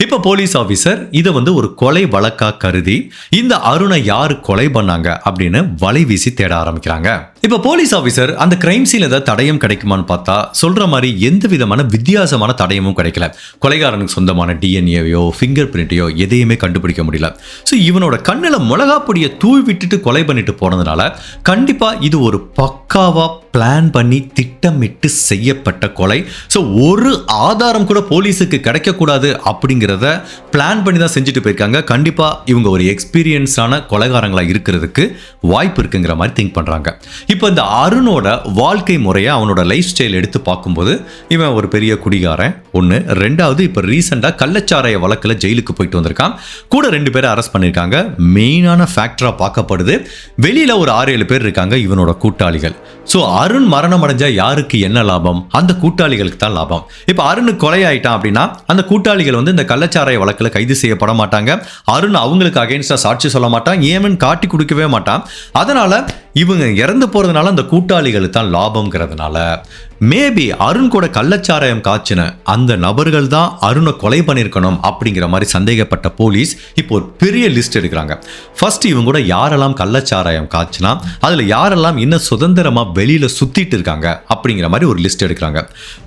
இப்போ போலீஸ் ஆஃபீஸர் இதை ஒரு கொலை வழக்கா கருதி இந்த அருணை யாரு கொலை பண்ணாங்க அப்படின்னு வலை வீசி தேட ஆரம்பிக்கிறாங்க. இப்போ போலீஸ் ஆஃபீஸர் அந்த கிரைம் சீன் ஏதாவது தடயம் கிடைக்குமான்னு பார்த்தா சொல்ற மாதிரி எந்த விதமான வித்தியாசமான தடயமும் கிடைக்கல. கொலைகாரனுக்கு சொந்தமான டிஎன்ஏவையோ ஃபிங்கர் பிரிண்டையோ எதையுமே கண்டுபிடிக்க முடியல. ஸோ இவனோட கண்ணில் மிளகா பொடியை தூவி விட்டுட்டு கொலை பண்ணிட்டு போனதுனால கண்டிப்பா இது ஒரு பக்காவா பிளான் பண்ணி திட்டமிட்டு செய்யப்பட்ட கொலை. ஸோ ஒரு ஆதாரம் கூட போலீஸுக்கு கிடைக்கக்கூடாது அப்படிங்கிறத பிளான் பண்ணி தான் செஞ்சுட்டு போயிருக்காங்க. கண்டிப்பா இவங்க ஒரு எக்ஸ்பீரியன்ஸான கொலைகாரங்களா இருக்கிறதுக்கு வாய்ப்பு இருக்குங்கிற மாதிரி திங்க் பண்றாங்க. இப்போ இந்த அருணோட வாழ்க்கை முறையை, அவனோட லைஃப் ஸ்டைல் எடுத்து பார்க்கும்போது இவன் ஒரு பெரிய குடிகாரன் ஒன்று. ரெண்டாவது, இப்போ ரீசெண்டாக கள்ளச்சாராய வழக்கில் ஜெயிலுக்கு போயிட்டு வந்திருக்கான். கூட 2 பேரை அரெஸ்ட் பண்ணியிருக்காங்க. மெயினான ஃபேக்டரா பார்க்கப்படுது வெளியில ஒரு 6-7 பேர் இருக்காங்க இவனோட கூட்டாளிகள். ஸோ அருண் மரணம் அடைஞ்சா யாருக்கு என்ன லாபம்? அந்த கூட்டாளிகளுக்கு தான் லாபம். இப்போ அருண் கொலை ஆயிட்டான் அப்படின்னா அந்த கூட்டாளிகள் இந்த கள்ளச்சாராய வழக்கில் கைது செய்யப்பட மாட்டாங்க. அருண் அவங்களுக்கு அகைன்ஸ்டா சாட்சி சொல்ல மாட்டான், ஏமன் காட்டி கொடுக்கவே மாட்டான். அதனால இவங்க இறந்து போறதுனால அந்த கூட்டாளிகளுக்கு தான் லாபம்ங்கிறதுனால மேபி அருண் கூட கள்ளச்சாராயம் காய்ச்சின அந்த நபர்கள் தான் அருணை கொலை பண்ணியிருக்கணும் அப்படிங்கிற மாதிரி சந்தேகப்பட்ட போலீஸ் இப்போ ஒரு பெரிய லிஸ்ட் எடுக்கிறாங்க. ஃபர்ஸ்ட் இவங்க கூட யாரெல்லாம் கள்ளச்சாராயம் காய்ச்சினா அதில் யாரெல்லாம் இன்னும் சுதந்திரமா வெளியில சுத்திட்டு இருக்காங்க அப்படிங்கிற மாதிரி ஒரு லிஸ்ட் எடுக்கிறாங்க.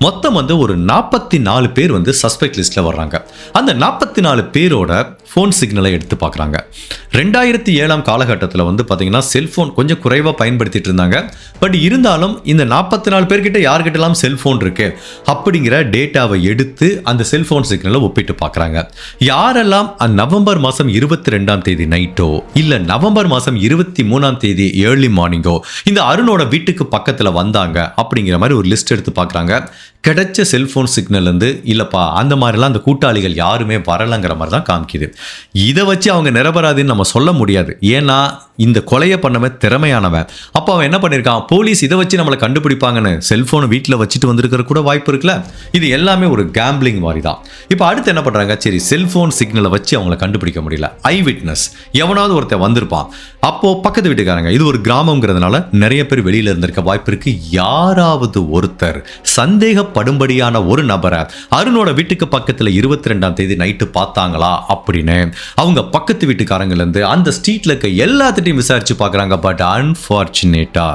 மொத்தம் ஒரு 44 பேர் சஸ்பெக்ட் லிஸ்ட்ல வர்றாங்க. அந்த 44 பேரோட ஃபோன் சிக்னலை எடுத்து பார்க்குறாங்க. 2007 காலகட்டத்தில் பார்த்தீங்கன்னா செல்ஃபோன் கொஞ்சம் குறைவாக பயன்படுத்திட்டு இருந்தாங்க. பட் இருந்தாலும் இந்த 44 பேர்கிட்ட யார்கிட்டலாம் செல்ஃபோன் இருக்கு அப்படிங்கிற டேட்டாவை எடுத்து அந்த செல்ஃபோன் சிக்னலை ஒப்பிட்டு பார்க்குறாங்க. யாரெல்லாம் நவம்பர் மாதம் 22ஆம் தேதி நைட்டோ இல்லை நவம்பர் மாதம் 23ஆம் தேதி ஏர்லி மார்னிங்கோ இந்த அருணோட வீட்டுக்கு பக்கத்தில் வந்தாங்க அப்படிங்கிற மாதிரி ஒரு லிஸ்ட் எடுத்து பார்க்குறாங்க. கிடைச்ச செல்ஃபோன் சிக்னல் இல்லைப்பா அந்த மாதிரிலாம் அந்த கூட்டாளிகள் யாருமே வரலைங்கிற மாதிரி தான் காமிக்குது. இதை வச்சு அவங்க நிரபராதின்னு நம்ம சொல்ல முடியாது. ஏன்னா இந்த கொலையை பண்ணவன் திறமையானவன். அப்போ அவன் என்ன பண்ணியிருக்கான், போலீஸ் இதை வச்சு நம்மளை கண்டுபிடிப்பாங்கன்னு செல்ஃபோனை வீட்டில் வச்சுட்டு வந்திருக்கிற கூட வாய்ப்பு இருக்குல்ல. இது எல்லாமே ஒரு கேம்பிளிங் மாதிரி தான். இப்போ அடுத்து என்ன பண்ணுறாங்க, சரி செல்ஃபோன் சிக்னலை வச்சு அவங்கள கண்டுபிடிக்க முடியல, ஐ விட்னஸ் எவனாவது ஒருத்தர் வந்திருப்பான். அப்போது பக்கத்து வீட்டுக்காரங்க, இது ஒரு கிராமங்கிறதுனால நிறைய பேர் வெளியில் இருந்திருக்க வாய்ப்பு இருக்கு. யாராவது ஒருத்தர் சந்தேகப்படும்படியான ஒரு நபரை அருணோட வீட்டுக்கு பக்கத்தில் 22ஆம் தேதி நைட்டு பார்த்தாங்களா அப்படின்னு அவங்க பக்கத்து வீட்டுக்காரங்கலேருந்து அந்த ஸ்ட்ரீட்ல இருக்க எல்லாத்திட்டையும் விசாரிச்சு பார்க்குறாங்க. பட் அன்ஃபார்ச்சுனேட்டா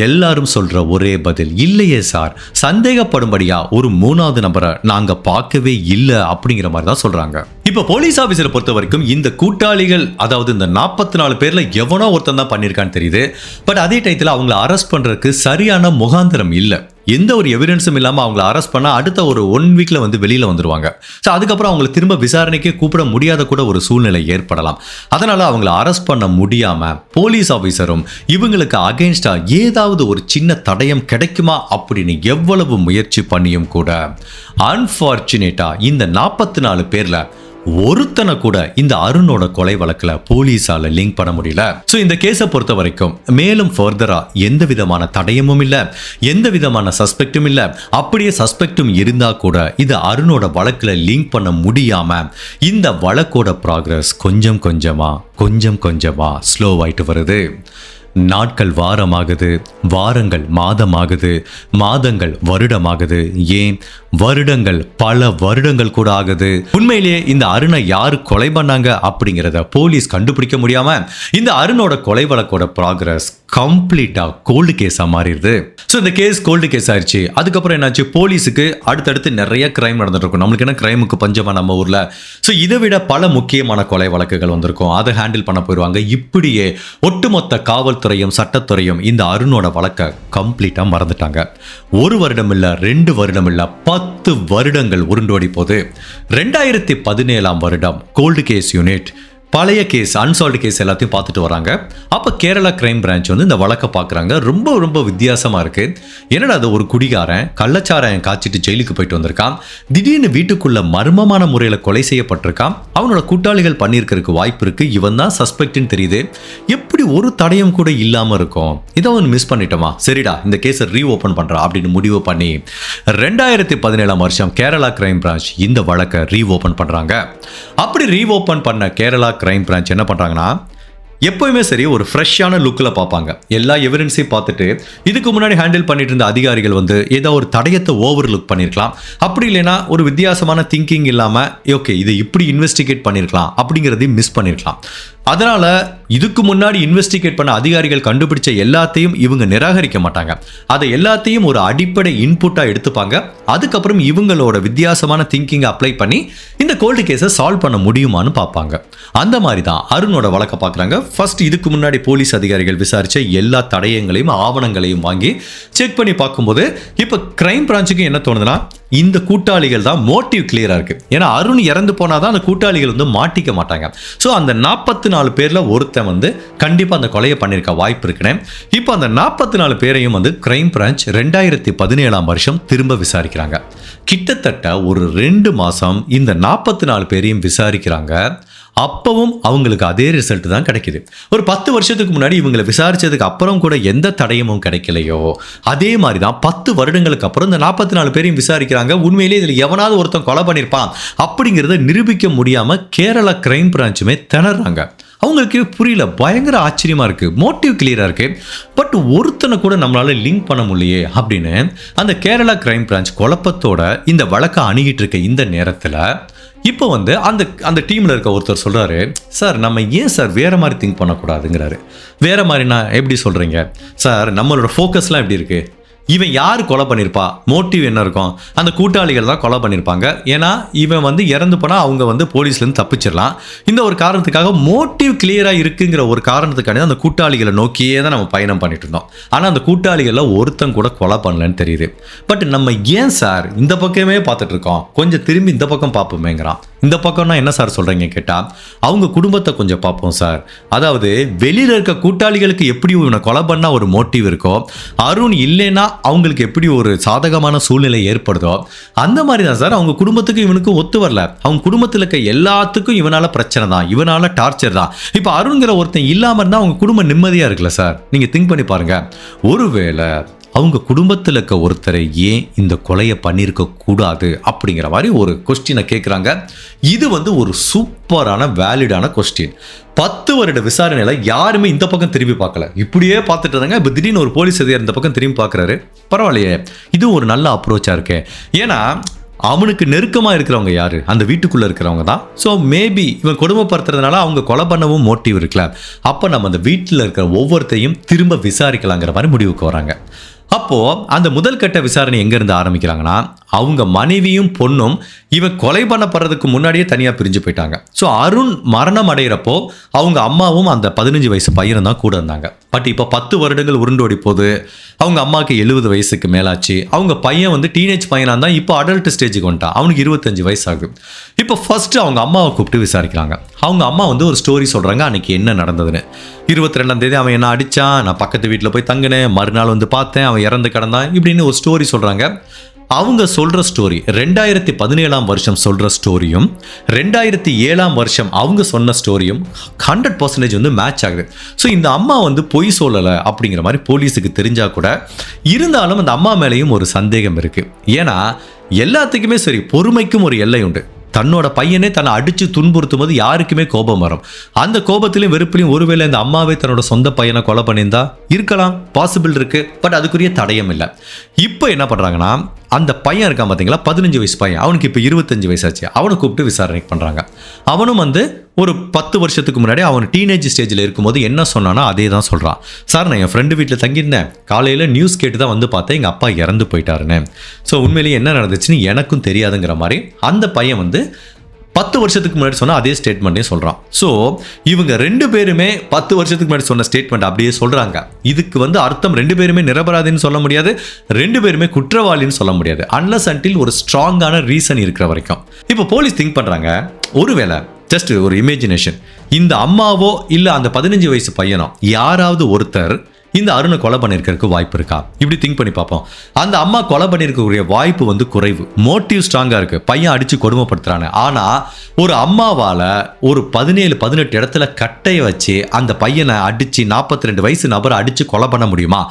எல்லாரும் சொல்ற ஒரே பதில் இல்லையே போலீசார் சந்தேகப்படும்படியா ஒரு 3வது நபரை நாங்க பார்க்கவே இல்லை அப்படிங்கிற மாதிரி தான் சொல்றாங்க. இப்ப போலீஸ் ஆபீசரை பொறுத்த வரைக்கும் இந்த கூட்டாளிகள், அதாவது இந்த 44 பேர்ல எவனோ ஒருத்தன் தான் பண்ணியிருக்கான்னு தெரியுது. பட் அதே டயத்தில் அவங்களை அரெஸ்ட் பண்றதுக்கு சரியான முகாந்திரம் இல்லை. எந்த ஒரு எவிடன்ஸும் இல்லாமல் அவங்கள அரெஸ்ட் பண்ணால் அடுத்த ஒரு 1 வீக்ல வந்து வெளியில் வந்துருவாங்க. ஸோ அதுக்கப்புறம் அவங்களை திரும்ப விசாரணைக்கே கூப்பிட முடியாத கூட ஒரு சூழ்நிலை ஏற்படலாம். அதனால அவங்கள அரெஸ்ட் பண்ண முடியாம போலீஸ் ஆஃபீஸரும் இவங்களுக்கு அகைன்ஸ்டா ஏதாவது ஒரு சின்ன தடயம் கிடைக்குமா அப்படின்னு எவ்வளவு முயற்சி பண்ணியும் கூட அன்பார்ச்சுனேட்டா இந்த 44 பேர்ல ஒருத்தனை கூட இந்த அருணோட கொலை வழக்குல போலீஸால லிங்க் பண்ண முடியல. சோ இந்த கேஸை பொறுத்த வரைக்கும் மேலும் ஃபர்தரா எந்த விதமான தடயமும் இல்ல, எந்த விதமான சஸ்பெக்டும் இல்ல. அப்படியே சஸ்பெக்டும் இருந்தா கூட இது அருணோட வழக்குல லிங்க் பண்ண முடியாம இந்த வழக்கோட ப்ராக்ரஸ் கொஞ்சம் கொஞ்சமா ஸ்லோ ஆயிட்டு வருது. நாட்கள் வாரமாகுது, வாரங்கள் மாதமாகுது, மாதங்கள் வருடமாகுது, ஏன் வருடங்கள் பல வருடங்கள் கூட ஆகுது. உண்மையிலேயே இந்த அருணை யாரு கொலை பண்ணாங்க அப்படிங்கிறத போலீஸ் கண்டுபிடிக்க முடியாம இந்த அருணோட கொலை வழக்கோட ப்ராக்ரஸ் கம்ப்ளீட்டா கோல்டு கேஸா மாறிடுது. ஸோ இந்த கேஸ் கோல்டு கேஸ் ஆயிடுச்சு. அதுக்கப்புறம் என்னாச்சு, போலீஸுக்கு அடுத்தடுத்து நிறைய கிரைம் நடந்துட்டு இருக்கும். நம்மளுக்கு என்ன கிரைமுக்கு பஞ்சமா நம்ம ஊர்ல. ஸோ இதை விட பல முக்கியமான கொலை வழக்குகள் வந்திருக்கும், அதை ஹேண்டில் பண்ண போயிடுவாங்க. இப்படியே ஒட்டுமொத்த காவல்துறையும் சட்டத்துறையும் இந்த அருணோட வழக்கை கம்ப்ளீட்டா மறந்துட்டாங்க. 1 வருடம் இல்ல, 2 வருடம் இல்ல, 10 வருடங்கள் உருண்டோடி போது 2017 வருடம் கோல்டு கேஸ் யூனிட் பழைய கேஸ், அன்சால்வ்டு கேஸ் எல்லாத்தையும் பார்த்துட்டு வராங்க. அப்போ கேரளா கிரைம் பிரான்ச் வந்து இந்த வழக்கை பார்க்குறாங்க. ரொம்ப வித்தியாசமாக இருக்கு. என்னடா அது, ஒரு குடிகாரன் கள்ளச்சாராயம் காய்ச்சிட்டு ஜெயிலுக்கு போயிட்டு வந்திருக்கான், திடீர்னு வீட்டுக்குள்ள மர்மமான முறையில் கொலை செய்யப்பட்டிருக்கான், அவனோட கூட்டாளிகள் பண்ணியிருக்கிறதுக்கு வாய்ப்பு இருக்கு, இவன் தான் சஸ்பெக்ட்னு தெரியுது. எப்படி ஒரு தடயம் கூட இல்லாமல் இருக்கும்? இதை அவன் மிஸ் பண்ணிட்டோமா, சரிடா இந்த கேஸை ரீஓப்பன் பண்ணுறா அப்படின்னு முடிவு பண்ணி 2017 வருஷம் கேரளா கிரைம் பிரான்ச் இந்த வழக்கை ரீஓப்பன் பண்ணுறாங்க. அப்படி ரீஓப்பன் பண்ண கேரளா கிரைம் பிரான்ச் என்ன பண்றாங்கன்னா, எப்பவுமே சரி ஒரு ஃப்ரெஷ்ஷான லுக்கில் பார்ப்பாங்க. எல்லா எவிடன்ஸையும் பார்த்துட்டு இதுக்கு முன்னாடி ஹேண்டில் பண்ணிட்டு இருந்த அதிகாரிகள் வந்து ஏதோ ஒரு தடயத்தை ஓவர் லுக் பண்ணியிருக்கலாம், அப்படி இல்லைன்னா ஒரு வித்தியாசமான திங்கிங் இல்லாமல் ஓகே இது இப்படி இன்வெஸ்டிகேட் பண்ணியிருக்கலாம் அப்படிங்கிறதையும் மிஸ் பண்ணியிருக்கலாம். அதனால இதுக்கு முன்னாடி இன்வெஸ்டிகேட் பண்ண அதிகாரிகள் கண்டுபிடிச்ச எல்லாத்தையும் இவங்க நிராகரிக்க மாட்டாங்க. அதை எல்லாத்தையும் ஒரு அடிப்படை இன்புட்டா எடுத்துப்பாங்க. அதுக்கப்புறம் இவங்களோட வித்தியாசமான திங்கிங்கை அப்ளை பண்ணி இந்த கோல்டு கேஸை சால்வ் பண்ண முடியுமான்னு பார்ப்பாங்க. அந்த மாதிரி தான் அருணோட வழக்கை பார்க்குறாங்க. ஃபர்ஸ்ட் இதுக்கு முன்னாடி போலீஸ் அதிகாரிகள் விசாரிச்ச எல்லா தடயங்களையும் ஆவணங்களையும் வாங்கி செக் பண்ணி பார்க்கும்போது இப்போ கிரைம் பிரான்ச்சுக்கு என்ன தோணுதுன்னா, இந்த கூட்டாளிகள் தான் மோட்டிவ் கிளியரா இருக்கு. ஏன்னா அருண் இறந்து போனாதான் அந்த கூட்டாளிகள் வந்து மாட்டிக்க மாட்டாங்க. ஸோ அந்த 44 பேர்ல ஒருத்தன் வந்து கண்டிப்பா அந்த கொலையை பண்ணியிருக்க வாய்ப்பு இருக்குன்னு இப்போ அந்த 44 பேரையும் வந்து கிரைம் பிரான்ச் 2017 வருஷம் திரும்ப விசாரிக்கிறாங்க. கிட்டத்தட்ட ஒரு 2 மாசம் இந்த 44 பேரையும் விசாரிக்கிறாங்க. அப்பவும் அவங்களுக்கு அதே ரிசல்ட் தான் கிடைக்குது. ஒரு 10 வருஷத்துக்கு முன்னாடி இவங்களை விசாரிச்சதுக்கு அப்புறம் கூட எந்த தடயமும் கிடைக்கலையோ அதே மாதிரி தான் 10 வருடங்களுக்கு அப்புறம் இந்த 44 பேரையும் விசாரிக்கிறாங்க. உண்மையிலே இதில் எவனாவது ஒருத்தன் கொலை பண்ணியிருப்பான் அப்படிங்கிறத நிரூபிக்க முடியாம கேரளா கிரைம் பிரான்ச்சுமே திணறாங்க. அவங்களுக்கு புரியல, பயங்கர ஆச்சரியமா இருக்கு, மோட்டிவ் கிளியரா இருக்கு, பட் ஒருத்தனை கூட நம்மளால லிங்க் பண்ண முடியலையே அப்படின்னு அந்த கேரளா கிரைம் பிரான்ச் குழப்பத்தோட இந்த வழக்கை அணுகிட்டு இருக்க இந்த நேரத்தில் இப்போ வந்து அந்த டீமில் இருக்க ஒருத்தர் சொல்கிறாரு, சார் நம்ம ஏன் சார் வேறு மாதிரி திங்க் பண்ணக்கூடாதுங்கிறாரு. வேறு மாதிரினா எப்படி சொல்கிறீங்க சார்? நம்மளோட ஃபோக்கஸ்லாம் எப்படி இருக்குது? இவன் யார் கொலை பண்ணியிருப்பா? மோட்டிவ் என்ன இருக்கும்? அந்த கூட்டாளிகள் தான் கொலை பண்ணியிருப்பாங்க. ஏன்னா இவன் வந்து இறந்து போனால் அவங்க வந்து போலீஸ்லேருந்து தப்பிச்சிடலாம். இந்த ஒரு காரணத்துக்காக மோட்டிவ் கிளியராக இருக்குங்கிற ஒரு காரணத்துக்கான அந்த கூட்டாளிகளை நோக்கியே தான் நம்ம பயணம் பண்ணிட்டு இருந்தோம். ஆனால் அந்த கூட்டாளிகளில் ஒருத்தன் கூட கொலை பண்ணலன்னு தெரியுது. பட் நம்ம ஏன் சார் இந்த பக்கமே பார்த்துட்டு இருக்கோம், கொஞ்சம் திரும்பி இந்த பக்கம் பார்ப்போமேங்கிறான். இந்த பக்கம்னா என்ன சார் சொல்கிறீங்க கேட்டால், அவங்க குடும்பத்தை கொஞ்சம் பார்ப்போம் சார். அதாவது வெளியில் இருக்க கூட்டாளிகளுக்கு எப்படி இவனை கொலை பண்ணால் ஒரு மோட்டிவ் இருக்கோ, அருண் இல்லைன்னா அவங்களுக்கு எப்படி ஒரு சாதகமான சூழ்நிலை ஏற்படுதோ அந்த மாதிரி தான் சார் அவங்க குடும்பத்துக்கு இவனுக்கு ஒத்து வரல. அவங்க குடும்பத்தில் இருக்க எல்லாத்துக்கும் இவனால பிரச்சனை தான், இவனால டார்ச்சர் தான். இப்போ அருண்கிற ஒருத்தன் இல்லாமல் இருந்தால் அவங்க குடும்பம் நிம்மதியாக இருக்குல்ல சார்? நீங்கள் திங்க் பண்ணி பாருங்க. ஒருவேளை அவங்க குடும்பத்தில் இருக்க ஒருத்தரை ஏன் இந்த கொலையை பண்ணியிருக்க கூடாது அப்படிங்கிற மாதிரி ஒரு கொஸ்டினை கேட்குறாங்க. இது வந்து ஒரு சூப்பரான வேலிடான கொஸ்டின். 10 வருட விசாரணையில் யாருமே இந்த பக்கம் திரும்பி பார்க்கல, இப்படியே பார்த்துட்டு இருந்தாங்க. இப்போ திடீர்னு ஒரு போலீஸ் அதிகாரி இந்த பக்கம் திரும்பி பார்க்குறாரு. பரவாயில்லையே, இது ஒரு நல்ல அப்ரோச்சாக இருக்கு. ஏன்னா அவனுக்கு நெருக்கமாக இருக்கிறவங்க யாரு? அந்த வீட்டுக்குள்ளே இருக்கிறவங்க தான். ஸோ மேபி இவன் கொடுமைப்படுத்துறதுனால அவங்க கொலை பண்ணவும் மோட்டிவ் இருக்குல்ல, அப்போ நம்ம அந்த வீட்டில் இருக்கிற ஒவ்வொருத்தையும் திரும்ப விசாரிக்கலாங்கிற மாதிரி முடிவுக்கு வராங்க. அப்போ அந்த முதல் கட்ட விசாரணை எங்க இருந்து ஆரம்பிக்கிறாங்கன்னா, அவங்க மனைவியும் பொண்ணும் இவன் கொலை பண்ணப்படுறதுக்கு முன்னாடியே தனியா பிரிஞ்சு போயிட்டாங்க. ஸோ அருண் மரணம் அடைகிறப்போ அவங்க அம்மாவும் அந்த 15 வயசு பையனும் தான் கூட இருந்தாங்க. பட் இப்போ 10 வருடங்கள் உருண்டோடி போகுது. அவங்க அம்மாவுக்கு 70 வயசுக்கு மேலாச்சு. அவங்க பையன் வந்து டீனேஜ் பையனா தான் இப்போ அடல்ட் ஸ்டேஜுக்கு வந்துட்டான். அவனுக்கு 25 வயசு ஆகுது. இப்போ ஃபர்ஸ்ட் அவங்க அம்மாவை கூப்பிட்டு விசாரிக்கிறாங்க. அவங்க அம்மா வந்து ஒரு ஸ்டோரி சொல்றாங்க அன்னைக்கு என்ன நடந்ததுன்னு. 22ஆம் தேதி அவன் என்ன அடிச்சான், நான் பக்கத்து வீட்டில் போய் தங்கினேன், மறுநாள் வந்து பார்த்தேன், அவன் இறந்து கிடந்தான், இப்படின்னு ஒரு ஸ்டோரி சொல்றாங்க. அவங்க சொல்ற ஸ்டோரி 2017ஆம் வருஷம் சொல்ற ஸ்டோரியும் 2007ஆம் வருஷம் அவங்க சொன்ன ஸ்டோரியும் 100% வந்து மேட்ச் ஆகுது. ஸோ இந்த அம்மா வந்து பொய் சொல்லலை அப்படிங்கிற மாதிரி போலீஸுக்கு தெரிஞ்சா கூட இருந்தாலும் அந்த அம்மா மேலேயும் ஒரு சந்தேகம் இருக்கு. ஏன்னா எல்லாத்துக்குமே சரி, பொறுமைக்கும் ஒரு எல்லை உண்டு. தன்னோட பையனே தன்னை அடிச்சு துன்புறுத்தும் போது யாருக்குமே கோபம் வரும். அந்த கோபத்திலையும் வெறுப்பிலையும் ஒருவேளை இந்த அம்மாவே தன்னோட சொந்த பையனை கொலை பண்ணியிருந்தா இருக்கலாம், பாசிபிள் இருக்கு. பட் அதுக்குரிய தடயம் இல்லை. இப்போ என்ன பண்றாங்கன்னா, அந்த பையன் இருக்கான் பார்த்தீங்களா, 15 வயசு பையன், அவனுக்கு இப்போ 25 வயசாச்சு. அவனை கூப்பிட்டு விசாரணை பண்ணுறாங்க. அவனும் வந்து ஒரு 10 வருஷத்துக்கு முன்னாடி அவன் டீனேஜ் ஸ்டேஜில் இருக்கும்போது என்ன சொன்னானோ அதே தான் சொல்கிறான். சார், நான் என் ஃப்ரெண்டு வீட்டில் தங்கியிருந்தேன், காலையில் நியூஸ் கேட்டு தான் வந்து பார்த்தேன், எங்கள் அப்பா இறந்து போயிட்டாருன்னு. ஸோ உண்மையிலேயே என்ன நடந்துச்சுன்னு எனக்கும் தெரியாதுங்கிற மாதிரி அந்த பையன் வந்து 10 வருஷத்துக்கு முன்னாடி சொன்ன அதே ஸ்டேட்மெண்ட்டே சொல்கிறான். ஸோ இவங்க 2 பேருமே 10 வருஷத்துக்கு முன்னாடி சொன்ன ஸ்டேட்மெண்ட் அப்படியே சொல்கிறாங்க. இதுக்கு வந்து அர்த்தம் 2 பேருமே நிரபராதின்னு சொல்ல முடியாது, 2 பேருமே குற்றவாளின்னு சொல்ல முடியாது, அன்லஸ் அன்டில் ஒரு ஸ்ட்ராங்கான ரீசன் இருக்கிற வரைக்கும். இப்போ போலீஸ் திங்க் பண்ணுறாங்க, ஒருவேளை ஜஸ்ட் ஒரு இமேஜினேஷன், இந்த அம்மாவோ இல்லை அந்த 15 வயசு பையனோ யாராவது ஒருத்தர் இந்த அருணை கொலை பண்ணியிருக்கிறதுக்கு வாய்ப்பு இருக்கா? இப்படி திங்க் பண்ணி பார்ப்போம். அந்த அம்மா கொலை பண்ணியிருக்கக்கூடிய வாய்ப்பு வந்து குறைவு. மோட்டிவ் ஸ்ட்ராங்காக இருக்குது, பையன் அடித்து கொடுமைப்படுத்துறாங்க. ஆனால் ஒரு அம்மாவால் ஒரு 17-18 இடத்துல கட்டையை வச்சு அந்த பையனை அடித்து 42 வயசு நபரை அடித்து கொலை பண்ண முடியுமா?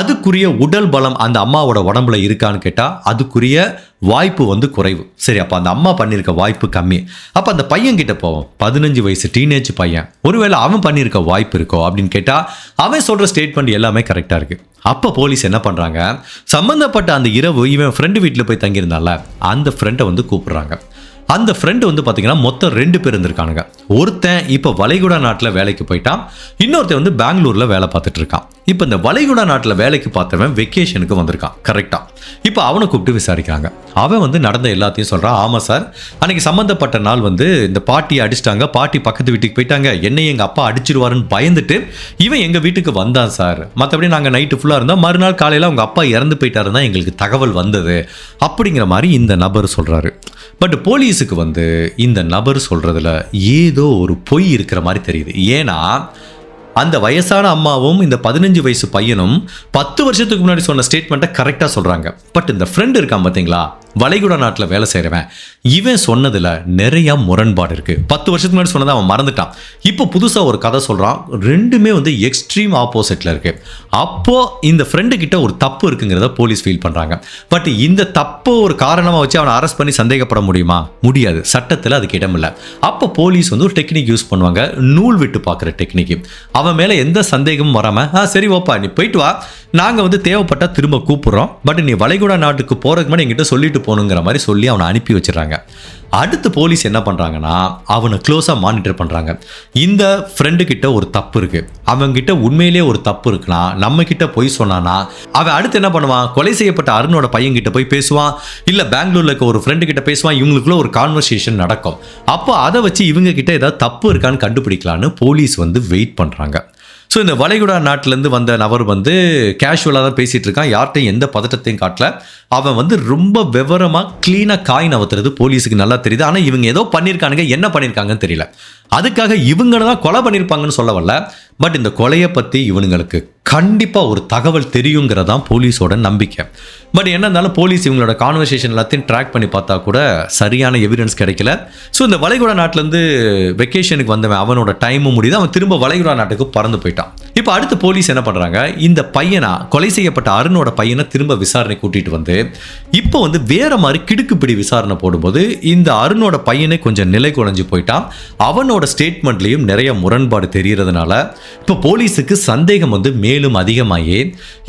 அதுக்குரிய உடல் பலம் அந்த அம்மாவோட உடம்புல இருக்கான்னு கேட்டால் அதுக்குரிய வாய்ப்பு வந்து குறைவு. சரி, அப்போ அந்த அம்மா பண்ணியிருக்க வாய்ப்பு கம்மி. அப்போ அந்த பையன் கிட்ட போவோம், 15 வயசு டீனேஜ் பையன், ஒருவேளை அவன் பண்ணியிருக்க வாய்ப்பு இருக்கோ அப்படின்னு கேட்டால் அவன் சொல்கிற ஸ்டேட்மெண்ட் எல்லாமே கரெக்டாக இருக்குது. அப்போ போலீஸ் என்ன பண்ணுறாங்க, சம்மந்தப்பட்ட அந்த இரவு இவன் ஃப்ரெண்டு வீட்டில் போய் தங்கியிருந்தால அந்த ஃப்ரெண்டை வந்து கூப்பிடுறாங்க. அந்த ஃப்ரெண்டு வந்து பார்த்தீங்கன்னா மொத்தம் 2 பேர் இருந்திருக்கானுங்க. ஒருத்தன் இப்போ வளைகுடா நாட்டில் வேலைக்கு போயிட்டான், இன்னொருத்தன் வந்து பெங்களூரில் வேலை பார்த்துட்டு இருக்கான். இப்போ இந்த வளைகுடா நாட்டில் வேலைக்கு பார்த்தவன் வெக்கேஷனுக்கு வந்திருக்கான் கரெக்டாக. இப்போ அவனை கூப்பிட்டு விசாரிக்கிறாங்க. அவன் வந்து நடந்த எல்லாத்தையும் சொல்கிறான். ஆமாம் சார், அன்றைக்கி சம்மந்தப்பட்ட நாள் வந்து இந்த பாட்டியை அடிச்சிட்டாங்க, பாட்டி பக்கத்து வீட்டுக்கு போயிட்டாங்க, என்னை எங்கள் அப்பா அடிச்சிருவாருன்னு பயந்துட்டு இவன் எங்கள் வீட்டுக்கு வந்தான் சார். மற்றபடி நாங்கள் நைட்டு ஃபுல்லாக இருந்தோம், மறுநாள் காலையில் அவங்க அப்பா இறந்து போயிட்டாருன்னு தான் எங்களுக்கு தகவல் வந்தது அப்படிங்கிற மாதிரி இந்த நபர் சொல்கிறாரு. பட் போலீஸுக்கு வந்து இந்த நபர் சொல்கிறதுல ஏதோ ஒரு பொய் இருக்கிற மாதிரி தெரியுது. ஏன்னா அந்த வயசான அம்மாவும் இந்த 15 வயசு பையனும் 10 வருஷத்துக்கு முன்னாடி சொன்ன ஸ்டேட்மெண்ட்டை கரெக்டாக சொல்கிறாங்க. பட் இந்த ஃப்ரெண்டு இருக்கான் பார்த்தீங்களா, வளைகுடா நாட்டில் வேலை செய்கிறவன், இவன் சொன்னதில் நிறையா முரண்பாடு இருக்குது. 10 வருஷத்துக்கு முன்னாடி சொன்னதை அவன் மறந்துட்டான். இப்போ புதுசாக ஒரு கதை சொல்கிறான். ரெண்டுமே வந்து எக்ஸ்ட்ரீம் ஆப்போசிட்டில் இருக்குது. அப்போது இந்த ஃப்ரெண்டு கிட்ட ஒரு தப்பு இருக்குங்கிறத போலீஸ் ஃபீல் பண்ணுறாங்க. பட் இந்த தப்பை ஒரு காரணமாக வச்சு அவனை அரெஸ்ட் பண்ணி சந்தேகப்பட முடியுமா? முடியாது, சட்டத்தில் அதுக்கு இடமில்லை. அப்போ போலீஸ் வந்து ஒரு டெக்னிக் யூஸ் பண்ணுவாங்க, நூல் விட்டு பார்க்குற டெக்னிக். அவன் மேலே எந்த சந்தேகமும் வராமல், சரி ஓப்பா நீ போயிட்டு வா, நாங்கள் வந்து தேவைப்பட்டால் திரும்ப கூப்பிட்றோம், பட் நீ வளைகுடா நாட்டுக்கு போகிறதுக்கு முன்னாடி எங்கிட்ட சொல்லிட்டு போகணுங்கிற மாதிரி சொல்லி அவனை அனுப்பி வச்சிடறாங்க. அடுத்து போலீஸ் என்ன பண்ணுறாங்கன்னா, அவனை க்ளோஸாக மானிட்டர் பண்ணுறாங்க. இந்த ஃப்ரெண்டு கிட்ட ஒரு தப்பு இருக்குது, அவங்ககிட்ட உண்மையிலேயே ஒரு தப்பு இருக்குன்னா நம்ம கிட்ட போய் சொன்னானா அவன் அடுத்து என்ன பண்ணுவான், கொலை செய்யப்பட்ட அருணோட பையன் கிட்ட போய் பேசுவான், இல்லை பெங்களூரில் இருக்க ஒரு ஃப்ரெண்டு கிட்ட பேசுவான், இவங்களுக்குள்ள ஒரு கான்வர்சேஷன் நடக்கும். அப்போ அதை வச்சு இவங்க கிட்ட ஏதாவது தப்பு இருக்கான்னு கண்டுபிடிக்கலான்னு போலீஸ் வந்து வெயிட் பண்ணுறாங்க. ஸோ இந்த வளைகுடா நாட்டிலேருந்து வந்த நபர் வந்து கேஷுவலாக தான் பேசிகிட்டு இருக்கான், யார்கிட்டையும் எந்த பதட்டத்தையும் காட்டல. அவன் வந்து ரொம்ப விவரமாக க்ளீனாக காய் நவத்துறது போலீஸுக்கு நல்லா தெரியுது. ஆனால் இவங்க ஏதோ பண்ணியிருக்கானுங்க, என்ன பண்ணியிருக்காங்கன்னு தெரியல. அதுக்காக இவங்க தான் கொலை பண்ணியிருப்பாங்கன்னு சொல்ல வரல. பட் இந்த கொலையை பற்றி இவனுங்களுக்கு கண்டிப்பாக ஒரு தகவல் தெரியுங்கிறதான் போலீஸோட நம்பிக்கை. பட் என்ன இருந்தாலும் போலீஸ் இவங்களோட கான்வர்சேஷன் எல்லாத்தையும் ட்ராக் பண்ணி பார்த்தா கூட சரியான எவிடன்ஸ் கிடைக்கல. ஸோ இந்த வளைகுடா நாட்டிலேருந்து வெக்கேஷனுக்கு வந்தவன் அவனோட டைமும் முடியுது, அவன் திரும்ப வளைகுடா நாட்டுக்கு பறந்து போயிட்டான். இப்போ அடுத்து போலீஸ் என்ன பண்ணுறாங்க, இந்த பையனா கொலை செய்யப்பட்ட அருணோட பையனை திரும்ப விசாரணை கூட்டிகிட்டு வந்து இப்போ வந்து வேற மாதிரி கிடுக்குப்பிடி விசாரணை போடும்போது இந்த அருணோட பையனை கொஞ்சம் நிலை குலைஞ்சு போயிட்டான். அவனோட ஸ்டேட்மெண்ட்லேயும் நிறைய முரண்பாடு தெரிகிறதுனால இப்போ போலீஸுக்கு சந்தேகம் வந்து மேலும் அதிகமாகி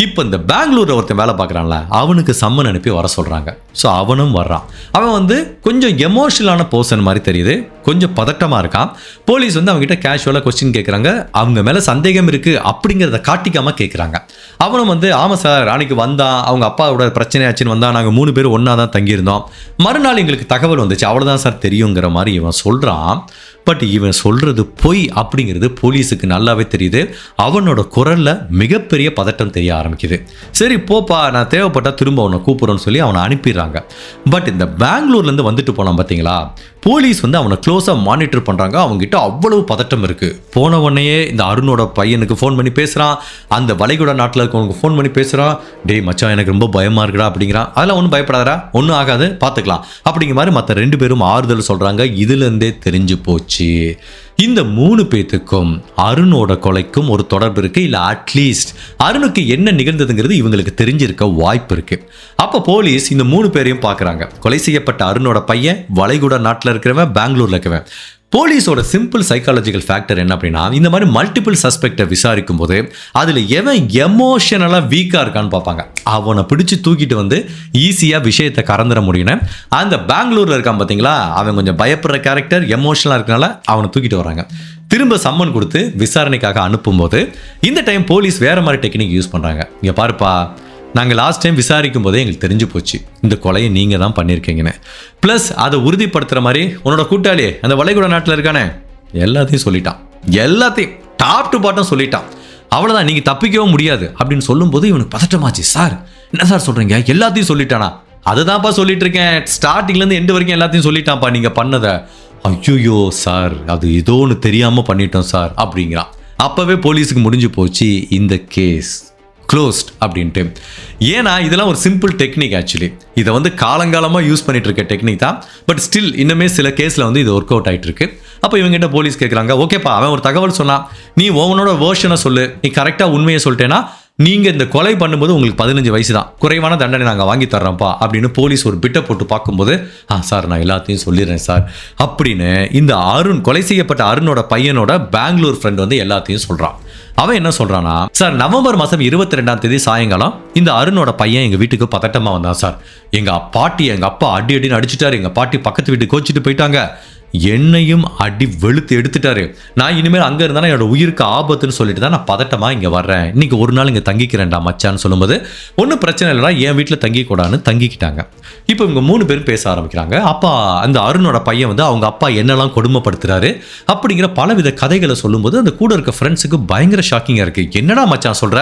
இப்போ இந்த பெங்களூரில் ஒருத்தன் வேலை பார்க்குறான்ல அவனுக்கு சம்மன் அனுப்பி வர சொல்கிறாங்க. ஸோ அவனும் வர்றான். அவன் வந்து கொஞ்சம் எமோஷனலான பர்சன் மாதிரி தெரியுது, கொஞ்சம் பதட்டமாக இருக்கான். போலீஸ் வந்து அவங்ககிட்ட கேஷுவலாக கொஸ்டின் கேட்குறாங்க, அவங்க மேலே சந்தேகம் இருக்குது அப்படிங்கிறத காட்டிக்காமல் கேட்குறாங்க. அவனும் வந்து ஆமாம் சார் அன்னைக்கு வந்தான், அவங்க அப்பாவோட பிரச்சனையாச்சுன்னு வந்தான், நாங்கள் 3 பேர் ஒன்றா தான் தங்கியிருந்தோம், மறுநாள் எங்களுக்கு தகவல் வந்துச்சு, அவ்வளோதான் சார் தெரியுங்கிற மாதிரி இவன் சொல்கிறான். பட் இவன் சொல்கிறது பொய் அப்படிங்கிறது போலீஸுக்கு நல்லாவே தெரியுது. அவனோட குரலில் மிகப்பெரிய பதட்டம் தெரிய ஆரம்பிக்குது. சரி போப்பா, நான் தேவைப்பட்டால் திரும்ப அவனை கூப்பிட்றோன்னு சொல்லி அவனை அனுப்பிடுறாங்க. பட் இந்த பெங்களூர்லேருந்து வந்துட்டு போனான் பார்த்தீங்களா, போலீஸ் வந்து அவனை க்ளோஸாக மானிட்டர் பண்ணுறாங்க. அவங்ககிட்ட அவ்வளவு பதட்டம் இருக்குது. போன உடனேயே இந்த அருணோட பையனுக்கு ஃபோன் பண்ணி பேசுகிறான், அந்த வளைகுடா நாட்டில் இருக்கவனுக்கு ஃபோன் பண்ணி பேசுகிறான். டேய் மச்சான் எனக்கு ரொம்ப பயமாக இருக்குடா அப்படிங்கிறான். அதெல்லாம் ஒன்றும் பயப்படாதா, ஒன்றும் ஆகாது, பார்த்துக்கலாம் அப்படிங்கிற மாதிரி மற்ற 2 பேரும் ஆறுதல் சொல்கிறாங்க. இதுலேருந்தே தெரிஞ்சு போச்சு இந்த 3 பேத்துக்கும் அருணோட கொலைக்கும் ஒரு தொடர்பு இருக்கு. இல்ல அட்லீஸ்ட் அருணுக்கு என்ன நிகழ்ந்ததுங்கிறது இவங்களுக்கு தெரிஞ்சிருக்க வாய்ப்பு இருக்கு. அப்ப போலீஸ் இந்த 3 பேரையும் பார்க்கறாங்க. கொலை செய்யப்பட்ட அருணோட பையன் வளைகுடா நாட்டில் இருக்கிறவன், பெங்களூர்ல இருக்கவன். போலீஸோட சிம்பிள் சைக்காலஜிக்கல் ஃபேக்டர் என்ன அப்படின்னா, இந்த மாதிரி மல்டிபிள் சஸ்பெக்டை விசாரிக்கும் போது அதில் எவன் எமோஷனலாக வீக்காக இருக்கான்னு பார்ப்பாங்க. அவனை பிடிச்சி தூக்கிட்டு வந்து ஈஸியாக விஷயத்தை கறந்துட முடியும்னு. அந்த பெங்களூரில் இருக்கான் பார்த்தீங்களா, அவன் கொஞ்சம் பயப்படுற கேரக்டர், எமோஷனலாக இருக்கனால அவனை தூக்கிட்டு வராங்க. திரும்ப சம்மன் கொடுத்து விசாரணைக்காக அனுப்பும்போது இந்த டைம் போலீஸ் வேற மாதிரி டெக்னிக் யூஸ் பண்ணுறாங்க. இங்கே பாருப்பா, நாங்கள் லாஸ்ட் டைம் விசாரிக்கும் போதே எங்களுக்கு தெரிஞ்சு போச்சு இந்த கொலையை நீங்கள் தான் பண்ணியிருக்கீங்கன்னு. ப்ளஸ் அதை உறுதிப்படுத்துகிற மாதிரி உன்னோட கூட்டாளி அந்த வளைகுடா நாட்டில் இருக்கானே எல்லாத்தையும் சொல்லிட்டான், எல்லாத்தையும் டாப் டு பாட்டம் சொல்லிட்டான். அவ்வளோதான், நீங்கள் தப்பிக்கவும் முடியாது அப்படின்னு சொல்லும்போது இவனுக்கு பதட்டமாச்சு. சார் என்ன சார் சொல்கிறீங்க, எல்லாத்தையும் சொல்லிட்டானா? அதுதான்ப்பா சொல்லிட்டு இருக்கேன், ஸ்டார்டிங்லேருந்து எண்டு வரைக்கும் எல்லாத்தையும் சொல்லிட்டான்ப்பா நீங்கள் பண்ணதை. ஐயோ சார் அது ஏதோ ஒன்று தெரியாமல் பண்ணிட்டோம் சார் அப்படிங்கிறான். அப்போவே போலீஸுக்கு முடிஞ்சு போச்சு, இந்த கேஸ் க்ளோஸ்ட் அப்படின்ட்டு. ஏன்னா இதெல்லாம் ஒரு சிம்பிள் டெக்னிக். ஆக்சுவலி இதை வந்து காலங்காலமாக யூஸ் பண்ணிட்டு இருக்க டெக்னிக் தான். பட் ஸ்டில் இன்னுமே சில கேஸில் வந்து இது ஒர்க் அவுட் ஆகிட்டு இருக்கு. அப்போ இவங்ககிட்ட போலீஸ் கேட்குறாங்க, ஓகேப்பா அவன் ஒரு தகவல் சொன்னான், நீ உன்னோட வேர்ஷனை சொல்லு, நீ கரெக்டாக உண்மையை சொல்லிட்டேன்னா நீங்கள் இந்த கொலை பண்ணும்போது உங்களுக்கு 15 வயசு தான், குறைவான தண்டனை நாங்கள் வாங்கி தர்றோம்ப்பா அப்படின்னு போலீஸ் ஒரு பிட்டை போட்டு பார்க்கும்போது, சார் நான் எல்லாத்தையும் சொல்லிடுறேன் சார் அப்படின்னு இந்த அருண், கொலை செய்யப்பட்ட அருணோட பையனோட பெங்களூர் ஃப்ரெண்ட் வந்து எல்லாத்தையும் சொல்கிறான். அவன் என்ன சொல்றானா, சார் நவம்பர் மாதம் 22ஆம் தேதி சாயங்காலம் இந்த அருணோட பையன் எங்கள் வீட்டுக்கு பதட்டமாக வந்தான் சார். எங்கள் பாட்டி எங்கள் அப்பா அடி அடின்னு அடிச்சுட்டாரு, எங்கள் பாட்டி பக்கத்து வீட்டுக்கு கோச்சிட்டு போயிட்டாங்க, என்னையும் அடி வெளுத்து எடுத்துட்டாரு. நான் இனிமேல் அங்கே இருந்தாலும் என்னோட உயிருக்கு ஆபத்துன்னு சொல்லிட்டு தான் நான் பதட்டமாக இங்கே வர்றேன், இன்னைக்கு ஒரு நாள் இங்கே தங்கிக்கிறேன்டா மச்சான்னு சொல்லும்போது, ஒன்றும் பிரச்சனை இல்லைடா என் வீட்டில் தங்கிக்கூடாதுன்னு தங்கிக்கிட்டாங்க. இப்போ இவங்க 3 பேரும் பேச ஆரம்பிக்கிறாங்க. அப்பா அந்த அருணோட பையன் வந்து அவங்க அப்பா என்னெல்லாம் கொடுமைப்படுத்துறாரு அப்படிங்கிற பலவித கதைகளை சொல்லும்போது அந்த கூட இருக்க ஃப்ரெண்ட்ஸுக்கு பயங்கர ஷாக்கிங்காக இருக்குது. என்னடா மச்சான் சொல்கிற,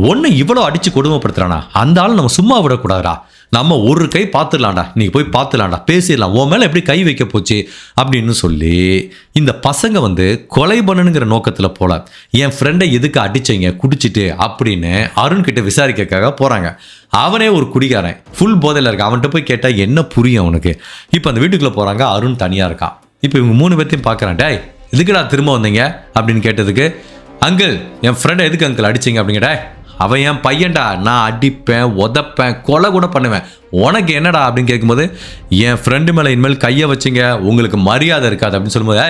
ஒன்று இவ்வளோ அடித்து கொடுமைப்படுத்துறானா, அந்த ஆள் நம்ம சும்மா விடக்கூடாதா, நம்ம ஒரு கை பார்த்துடலாம்டா, நீங்கள் போய் பார்த்துலாம்டா, பேசிடலாம், உன் மேலே எப்படி கை வைக்க போச்சு அப்படின்னு சொல்லி இந்த பசங்க வந்து கொலை பண்ணணுங்கிற நோக்கத்தில் போல என் ஃப்ரெண்டை எதுக்கு அடிச்சீங்க குடிச்சிட்டு அப்படின்னு அருண்கிட்ட விசாரிக்கிறதுக்காக போகிறாங்க. அவனே ஒரு குடிகாரன், ஃபுல் போதையில் இருக்கான். அவன்கிட்ட போய் கேட்டால் என்ன புரியும் அவனுக்கு. இப்போ அந்த வீட்டுக்குள்ளே போகிறாங்க, அருண் தனியாக இருக்கான். இப்போ இவங்க 3 பேர்த்தையும் பார்க்குறான். டேய் எதுக்குடா திரும்ப வந்தீங்க அப்படின்னு கேட்டதுக்கு, அங்கிள் என் ஃப்ரெண்டை எதுக்கு அங்கிள் அடிச்சிங்க அப்படிங்கடா, அவன் என் பையன்டா, நான் அடிப்பேன் உதப்பேன் கொலை கூட பண்ணுவேன், உனக்கு என்னடா அப்படின்னு கேட்கும்போது, என் ஃப்ரெண்டு மேலே இனிமேல் கையை வச்சிங்க உங்களுக்கு மரியாதை இருக்காது அப்படின்னு சொல்லும்போது,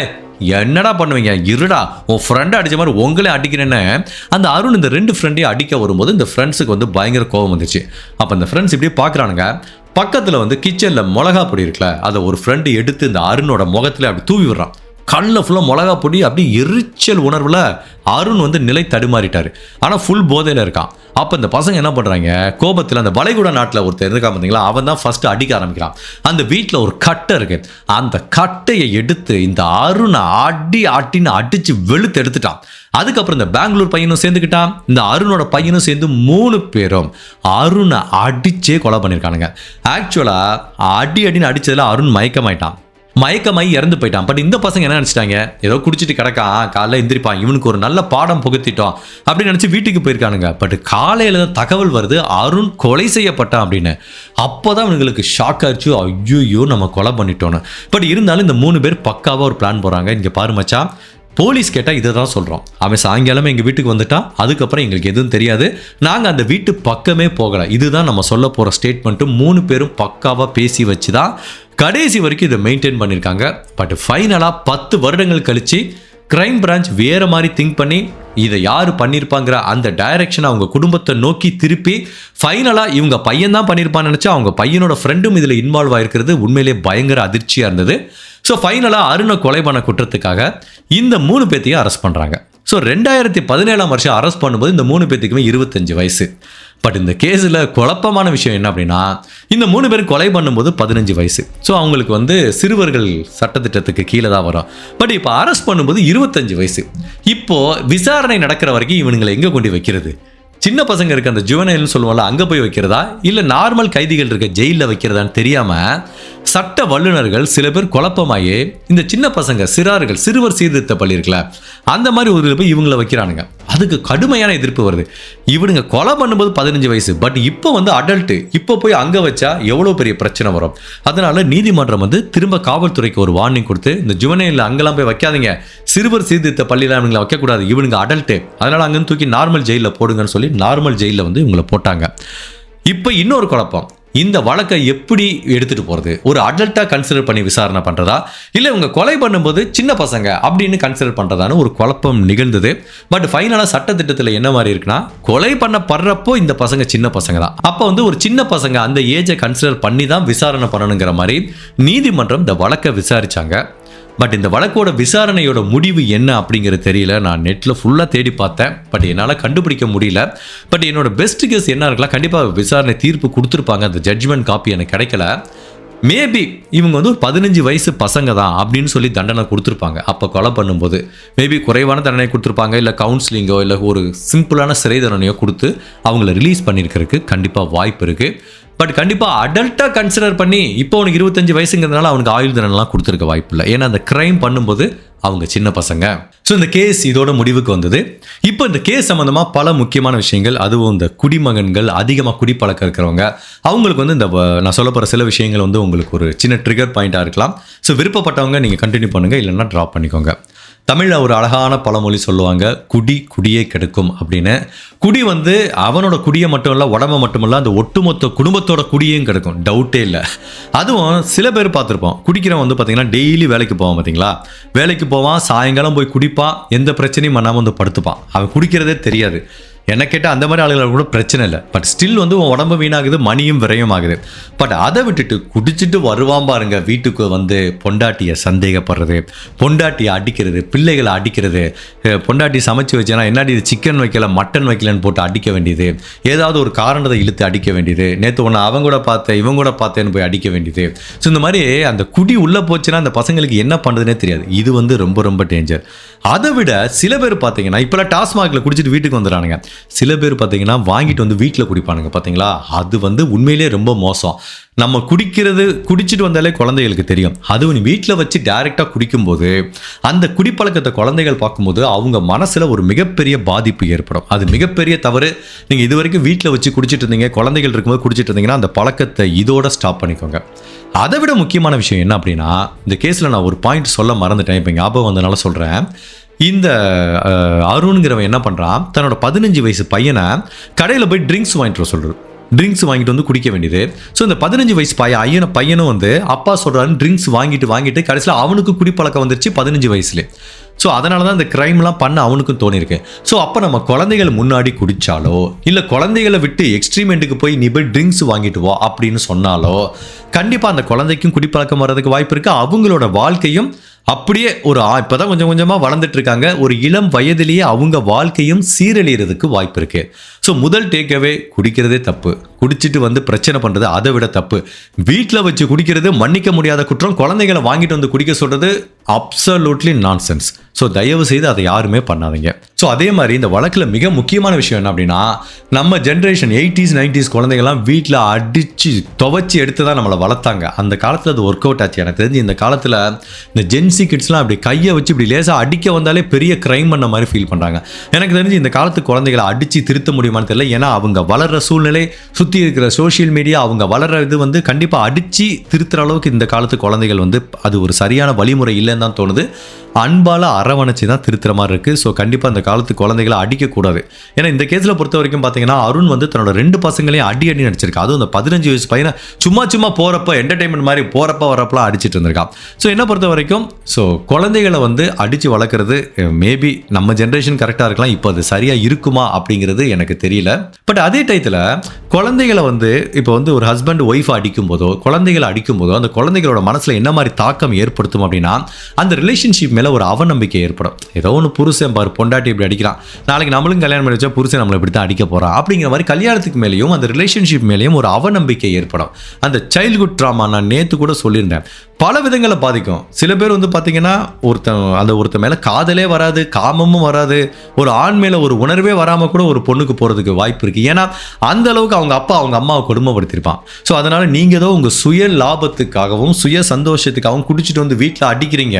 என்னடா பண்ணுவீங்க, இருடா உன் ஃப்ரெண்டை அடித்த மாதிரி உங்களே அடிக்கிறேன்னு அந்த அருண் இந்த 2 ஃப்ரெண்டையும் அடிக்க வரும்போது இந்த ஃப்ரெண்ட்ஸுக்கு வந்து பயங்கர கோபம் வந்துச்சு. அப்போ இந்த ஃப்ரெண்ட்ஸ் இப்படி பார்க்குறானுங்க. பக்கத்தில் வந்து கிச்சனில் மிளகா பொடி இருக்குல்ல, அதை ஒரு ஃப்ரெண்டு எடுத்து இந்த அருணோட முகத்தில் அப்படி தூவி விடுறான். கல்ல ஃபுல்லாக மிளகா பொடி, அப்படி எரிச்சல் உணர்வில் அருண் வந்து நிலை தடுமாறிட்டார். ஆனால் ஃபுல் போதையில் இருக்கான். அப்போ இந்த பசங்க என்ன பண்ணுறாங்க, கோபத்தில் அந்த வளைகுடா நாட்டில் ஒருத்தர் இருக்கான் பார்த்தீங்களா, அவன் தான் ஃபஸ்ட்டு அடிக்க ஆரம்பிக்கிறான். அந்த வீட்டில் ஒரு கட்டை இருக்குது, அந்த கட்டையை எடுத்து இந்த அருணை ஆட்டின்னு அடித்து வெளுத்து எடுத்துட்டான். அதுக்கப்புறம் இந்த பெங்களூர் பையனும் சேர்ந்துக்கிட்டான், இந்த அருணோட பையனும் சேர்ந்து 3 பேரும் அருணை அடிச்சே கொலை பண்ணியிருக்கானுங்க. ஆக்சுவலாக அடின்னு அடித்ததில் அருண் மயக்கமாயி இறந்து போயிட்டான். பட் இந்த பசங்க என்ன நினச்சிட்டாங்க, ஏதோ குடிச்சிட்டு கிடக்கான், காலைல எந்திரிப்பான், இவனுக்கு ஒரு நல்ல பாடம் புகுத்திட்டோம் அப்படின்னு நினச்சி வீட்டுக்கு போயிருக்கானுங்க. பட் காலையில் தான் தகவல் வருது அருண் கொலை செய்யப்பட்டான் அப்படின்னு. அப்போ தான் இவங்களுக்கு ஷாக் ஆயிடுச்சு, ஐயோ நம்ம கொலை பண்ணிட்டோன்னு. பட் இருந்தாலும் இந்த 3 பேர் பக்காவாக ஒரு பிளான் போகிறாங்க. இங்கே பாரு மச்சான், போலீஸ் கேட்டால் இதை தான் சொல்கிறோம், அவன் சாயங்காலமே எங்கள் வீட்டுக்கு வந்துட்டான், அதுக்கப்புறம் எங்களுக்கு எதுவும் தெரியாது, நாங்கள் அந்த வீட்டு பக்கமே போகலை, இதுதான் நம்ம சொல்ல போகிற ஸ்டேட்மெண்ட்டு. 3 பேரும் பக்காவாக பேசி வச்சு தான் கடைசி வரைக்கும் இதை மெயின்டைன் பண்ணியிருக்காங்க. பட் ஃபைனலாக 10 வருடங்கள் கழித்து கிரைம் பிரான்ச் வேற மாதிரி திங்க் பண்ணி இதை யார் பண்ணியிருப்பாங்கிற அந்த டைரக்ஷனை அவங்க குடும்பத்தை நோக்கி திருப்பி ஃபைனலாக இவங்க பையன் தான் பண்ணியிருப்பான்னு நினச்சா அவங்க பையனோட ஃப்ரெண்டும் இதில் இன்வால்வ் ஆயிருக்கிறது உண்மையிலே பயங்கர அதிர்ச்சியாக இருந்தது. ஸோ ஃபைனலாக அருணை கொலை பண்ண குற்றத்துக்காக இந்த 3 பேத்தையும் அரெஸ்ட் பண்ணுறாங்க. ஸோ 2017 அரெஸ்ட் பண்ணும்போது இந்த 3 பேத்துக்குமே 25 வயசு. பட் இந்த கேஸில் குழப்பமான விஷயம் என்ன அப்படின்னா, இந்த 3 பேரும் கொலை பண்ணும்போது 15 வயசு. ஸோ அவங்களுக்கு சிறுவர்கள் சட்டத்திட்டத்துக்கு கீழே தான் வரும். பட் இப்போ அரெஸ்ட் பண்ணும்போது 25 வயசு. இப்போது விசாரணை நடக்கிற வரைக்கும் இவனுங்களை எங்கே கொண்டு வைக்கிறது? சின்ன பசங்க இருக்க அந்த ஜுவனைல்னு சொல்லுவோம்ல, அங்கே போய் வைக்கிறதா இல்லை நார்மல் கைதிகள் இருக்க ஜெயிலில் வைக்கிறதான்னு தெரியாமல் சட்ட வல்லுநர்கள் சில பேர் குழப்பமாயி இந்த சின்ன பசங்க சிறுவர் சீர்திருத்த பள்ளி இருக்குல்ல, அந்த மாதிரி ஒரு போய் இவங்களை வைக்கிறானுங்க. அதுக்கு கடுமையான எதிர்ப்பு வருது. இவனுங்க கொலை பண்ணும்போது 15 வயசு, பட் இப்போ அடல்ட்டு, இப்போ போய் அங்கே வச்சா எவ்வளோ பெரிய பிரச்சனை வரும். அதனால நீதிமன்றம் திரும்ப காவல்துறைக்கு ஒரு வார்னிங் கொடுத்து இந்த ஜுவனையில் அங்கெல்லாம் போய் வைக்காதீங்க, சிறுவர் சீர்திருத்த பள்ளியில் இவங்களை வைக்கக்கூடாது, இவனுங்க அடல்ட்டு, அதனால அங்கேருந்து தூக்கி நார்மல் ஜெயிலில் போடுங்கன்னு சொல்லி நார்மல் ஜெயிலில் இவங்களை போட்டாங்க. இப்போ இன்னொரு குழப்பம், இந்த வழக்கை எப்படி எடுத்துட்டு போறது? ஒரு அடல்ட்டா கன்சிடர் பண்ணி விசாரணை பண்றதா இல்லை இவங்க கொலை பண்ணும்போது சின்ன பசங்க அப்படின்னு கன்சிடர் பண்றதான்னு ஒரு குழப்பம் நிகழ்ந்தது. பட் ஃபைனலாக சட்டத்திட்டத்தில் என்ன மாதிரி இருக்குன்னா, கொலை பண்ணப்படுறப்போ இந்த பசங்க சின்ன பசங்க தான். அப்போ ஒரு சின்ன பசங்க அந்த ஏஜை கன்சிடர் பண்ணி தான் விசாரணை பண்ணணுங்கிற மாதிரி நீதிமன்றம் இந்த வழக்கை விசாரிச்சாங்க. பட் இந்த வழக்கோட விசாரணையோட முடிவு என்ன அப்படிங்கிறது தெரியல. நான் நெட்டில் ஃபுல்லாக தேடி பார்த்தேன், பட் என்னால் கண்டுபிடிக்க முடியல. பட் என்னோட பெஸ்ட் கெஸ் என்ன இருக்கலாம், கண்டிப்பாக விசாரணை தீர்ப்பு கொடுத்துருப்பாங்க, அந்த ஜட்ஜ்மெண்ட் காப்பி எனக்கு கிடைக்கல. மேபி இவங்க ஒரு 15 வயசு பசங்க தான் அப்படின்னு சொல்லி தண்டனை கொடுத்துருப்பாங்க. அப்போ கொலை பண்ணும்போது மேபி குறைவான தண்டனை கொடுத்துருப்பாங்க, இல்லை கவுன்சிலிங்கோ இல்லை ஒரு சிம்பிளான சிறை தண்டனையோ கொடுத்து அவங்கள ரிலீஸ் பண்ணியிருக்கிறதுக்கு கண்டிப்பாக வாய்ப்பு இருக்குது. பட் கண்டிப்பாக அடல்ட்டாக கன்சிடர் பண்ணி இப்போ அவனுக்கு 25 வயசுங்கிறதுனால அவனுக்கு ஆயுள் தண்டனைலாம் கொடுத்துருக்க வாய்ப்பு இல்லை. ஏன்னா அந்த கிரைம் பண்ணும்போது அவங்க சின்ன பசங்க. ஸோ இந்த கேஸ் இதோட முடிவுக்கு வந்தது. இப்போ இந்த கேஸ் சம்மந்தமாக பல முக்கியமான விஷயங்கள், அதுவும் இந்த குடிமகன்கள், அதிகமாக குடிப்பழக்கம் இருக்கிறவங்க, அவங்களுக்கு இந்த நான் சொல்ல போகிற சில விஷயங்கள் உங்களுக்கு ஒரு சின்ன ட்ரிகர் பாயிண்ட்டாக இருக்கலாம். ஸோ விருப்பப்பட்டவங்க நீங்கள் கண்டினியூ பண்ணுங்கள், இல்லைன்னா ட்ராப் பண்ணிக்கோங்க. தமிழில் ஒரு அழகான பழமொழி சொல்லுவாங்க, குடியே கெடுக்கும் அப்படின்னு. குடி அவனோட குடியை மட்டும் இல்லை, உடம்பை மட்டும் இல்லை, அந்த ஒட்டுமொத்த குடும்பத்தோட குடியும் கெடுக்கும், டவுட்டே இல்லை. அதுவும் சில பேர் பார்த்துருப்போம், குடிக்கிறவன் பார்த்தீங்கன்னா டெய்லி வேலைக்கு போவான். பார்த்தீங்களா, வேலைக்கு போவான், சாயங்காலம் போய் குடிப்பான், எந்த பிரச்சனையும் பண்ணாமல் படுத்துப்பான், அவன் குடிக்கிறதே தெரியாது. என்ன கேட்டால் அந்த மாதிரி ஆளுகளை கூட பிரச்சனை இல்லை. பட் ஸ்டில் உன் உடம்பு வீணாகுது, மணியும் விரயம் ஆகுது. பட் அதை விட்டுட்டு குடிச்சிட்டு வருவான் பாருங்க, வீட்டுக்கு பொண்டாட்டியை சந்தேகப்படுறது, பொண்டாட்டியை அடிக்கிறது, பிள்ளைகளை அடிக்கிறது, பொண்டாட்டி சமைச்சு வச்சேன்னா என்னாடி இது சிக்கன் வைக்கல மட்டன் வைக்கலன்னு போட்டு அடிக்க வேண்டியது, ஏதாவது ஒரு காரணத்தை இழுத்து அடிக்க வேண்டியது, நேற்று ஒன்று அவங்க கூட பார்த்தேன் இவங்க கூட பார்த்தேன்னு போய் அடிக்க வேண்டியது. ஸோ இந்த மாதிரி அந்த குடி உள்ளே போச்சுன்னா அந்த பசங்களுக்கு என்ன பண்ணுறதுனே தெரியாது. இது ரொம்ப ரொம்ப டேஞ்சர். அதை விட சில பேர் பார்த்தீங்கன்னா இப்போலாம் டாஸ்மாகில் குடிச்சிட்டு வீட்டுக்கு வந்துடுறானுங்க. சில பேர் பார்த்தீங்கன்னா வாங்கிட்டு வீட்டில் குடிப்பானுங்க. பார்த்தீங்களா, அது உண்மையிலே ரொம்ப மோசம். நம்ம குடிச்சிட்டு வந்தாலே குழந்தைகளுக்கு தெரியும். அதுவும் வீட்டில் வச்சு டைரெக்டாக குடிக்கும்போது அந்த குடிப்பழக்கத்தை குழந்தைகள் பார்க்கும்போது அவங்க மனசில் ஒரு மிகப்பெரிய பாதிப்பு ஏற்படும். அது மிகப்பெரிய தவறு. நீங்கள் இது வரைக்கும் வீட்டில் வச்சு குடிச்சிட்டு இருந்தீங்க, குழந்தைகள் இருக்கும்போது குடிச்சிட்டு இருந்தீங்கன்னா அந்த பழக்கத்தை இதோட ஸ்டாப் பண்ணிக்கோங்க. அதை விட முக்கியமான விஷயம் என்ன அப்படின்னா, இந்த கேஸில் நான் ஒரு பாயிண்ட் சொல்ல மறந்துட்டேன், இப்போ ஞாபகம் வந்தனால சொல்கிறேன். இந்த அருண்கிறவன் என்ன பண்ணுறான், தன்னோட 15 வயசு பையனை கடையில் போய் ட்ரிங்க்ஸ் வாங்கிட்டு வர சொல்கிறார். ட்ரிங்க்ஸ் வாங்கிட்டு குடிக்க வேண்டியது. ஸோ இந்த 15 வயசு பையனும் அப்பா சொல்கிறாருன்னு ட்ரிங்க்ஸ் வாங்கிட்டு கடைசியில் அவனுக்கு குடிப்பழக்கம் வந்துருச்சு 15 வயசுலேயே. ஸோ அதனால தான் இந்த கிரைம்லாம் பண்ண அவனுக்கும் தோணியிருக்கு. ஸோ அப்போ நம்ம குழந்தைகள் முன்னாடி குடித்தாலோ இல்லை குழந்தைகளை விட்டு எக்ஸ்ட்ரீமெண்ட்டுக்கு போய் நீ போய் ட்ரிங்க்ஸ் வாங்கிட்டு வா அப்படின்னு சொன்னாலோ கண்டிப்பாக அந்த குழந்தைக்கும் குடிப்பழக்கம் வர்றதுக்கு வாய்ப்பு இருக்குது. அவங்களோட வாழ்க்கையும் அப்படியே இப்போ தான் கொஞ்சம் கொஞ்சமாக வளர்ந்துட்டு இருக்காங்க. ஒரு இளம் வயதிலேயே அவங்க வாழ்க்கையும் சீரழிகிறதுக்கு வாய்ப்பு இருக்கு. ஸோ முதல் டேக்அவே, குடிக்கிறதே தப்பு. குடிச்சிட்டு பிரச்சனை பண்ணுறது அதை விட தப்பு. வீட்டில் வச்சு குடிக்கிறது மன்னிக்க முடியாத குற்றம். குழந்தைகளை வாங்கிட்டு குடிக்க சொல்கிறது அப்சல்யூட்லி நான்சென்ஸ். ஸோ தயவு செய்து அதை யாருமே பண்ணாதீங்க. ஸோ அதே மாதிரி இந்த வழக்கில் மிக முக்கியமான விஷயம் என்ன அப்படின்னா, நம்ம ஜென்ரேஷன் 80s 90s குழந்தைகள்லாம் வீட்டில் அடித்து துவைச்சி எடுத்து தான் நம்மளை வளர்த்தாங்க. அந்த காலத்தில் அது ஒர்க் அவுட் ஆச்சு. எனக்கு தெரிஞ்சு இந்த காலத்தில் இந்த ஜென்சி கிட்ஸ்லாம் அப்படி கையை வச்சு இப்படி லேசாக அடிக்க வந்தாலே பெரிய கிரைம் பண்ண மாதிரி ஃபீல் பண்ணுறாங்க. எனக்கு தெரிஞ்சு இந்த காலத்து குழந்தைகளை அடித்து திருத்த முடியுமான்னு தெரியல. ஏன்னா அவங்க வளர்கிற சூழ்நிலை, சுற்றி இருக்கிற சோஷியல் மீடியா, அவங்க வளர்கிற இது கண்டிப்பாக அடித்து திருத்துற அளவுக்கு இந்த காலத்து குழந்தைகள் அது ஒரு சரியான வழிமுறை இல்லைன்னு தான் தோணுது. அன்பால் அரவணைச்சி தான் திருத்துற மாதிரி இருக்குது. ஸோ கண்டிப்பாக அந்த காலத்து குழந்தைகளை அடிக்கக்கூடாது. ஏன்னா இந்த கேஸில் பொறுத்த வரைக்கும் பார்த்தீங்கன்னா அருண் வந்து தன்னோட 2 பசங்களையும் அடி நடிச்சிருக்கா. அதுவும் அந்த 15 வயசு பையனை சும்மா போகிறப்ப என்டர்டைன்மெண்ட் மாதிரி போகிறப்ப வரப்பெல்லாம் அடிச்சிட்டு இருந்திருக்கான். ஸோ என்ன பொறுத்த வரைக்கும் ஸோ குழந்தைகளை வந்து அடித்து வளர்க்குறது மேபி நம்ம ஜென்ரேஷன் கரெக்டாக இருக்கலாம். இப்போ அது சரியாக இருக்குமா அப்படிங்கிறது எனக்கு தெரியல. பட் அதே டயத்தில் குழந்தைகளை வந்து இப்போ வந்து ஒரு ஹஸ்பண்ட் ஒய்ஃபை அடிக்கும் போதோ குழந்தைகளை அடிக்கும் போதோ அந்த குழந்தைகளோட மனசில் என்ன மாதிரி தாக்கம் ஏற்படுத்தும் அப்படின்னா அந்த ரிலேஷன்ஷிப் மேலே ஒரு அவநம்பிக்கை ஏற்படும். ஏதோ ஒன்று புருஷன் பாரு பொண்டாட்டி இப்படி அடிக்கிறான், நாளைக்கு நம்மளும் கல்யாணம் பண்ணி வச்சா புருஷன் நம்மளை இப்படி தான் அடிக்க போகிறான் அப்படிங்கிற மாதிரி கல்யாணத்துக்கு மேலேயும் அந்த ரிலேஷன்ஷிப் மேலேயும் ஒரு அவநம்பிக்கை ஏற்படும். அந்த சைல்ட்ஹுட் ட்ராமா நான் நேற்று கூட சொல்லியிருந்தேன், பல விதங்களை பாதிக்கும். சில பேர் வந்து பார்த்தீங்கன்னா ஒருத்த மேலே காதலே வராது, காமமும் வராது, ஒரு ஆண் மேலே ஒரு உணர்வே வராமல் கூட ஒரு பொண்ணுக்கு போகிறதுக்கு வாய்ப்பு இருக்குது. ஏன்னா அந்த அளவுக்கு அவங்க அப்பா அவங்க அம்மாவை கொடுமைப்படுத்திருப்பான். ஸோ அதனால் நீங்கள் ஏதோ உங்கள் சுய லாபத்துக்காகவும் சுய சந்தோஷத்துக்காகவும் குடிச்சிட்டு வந்து வீட்டில் அடிக்கிறீங்க.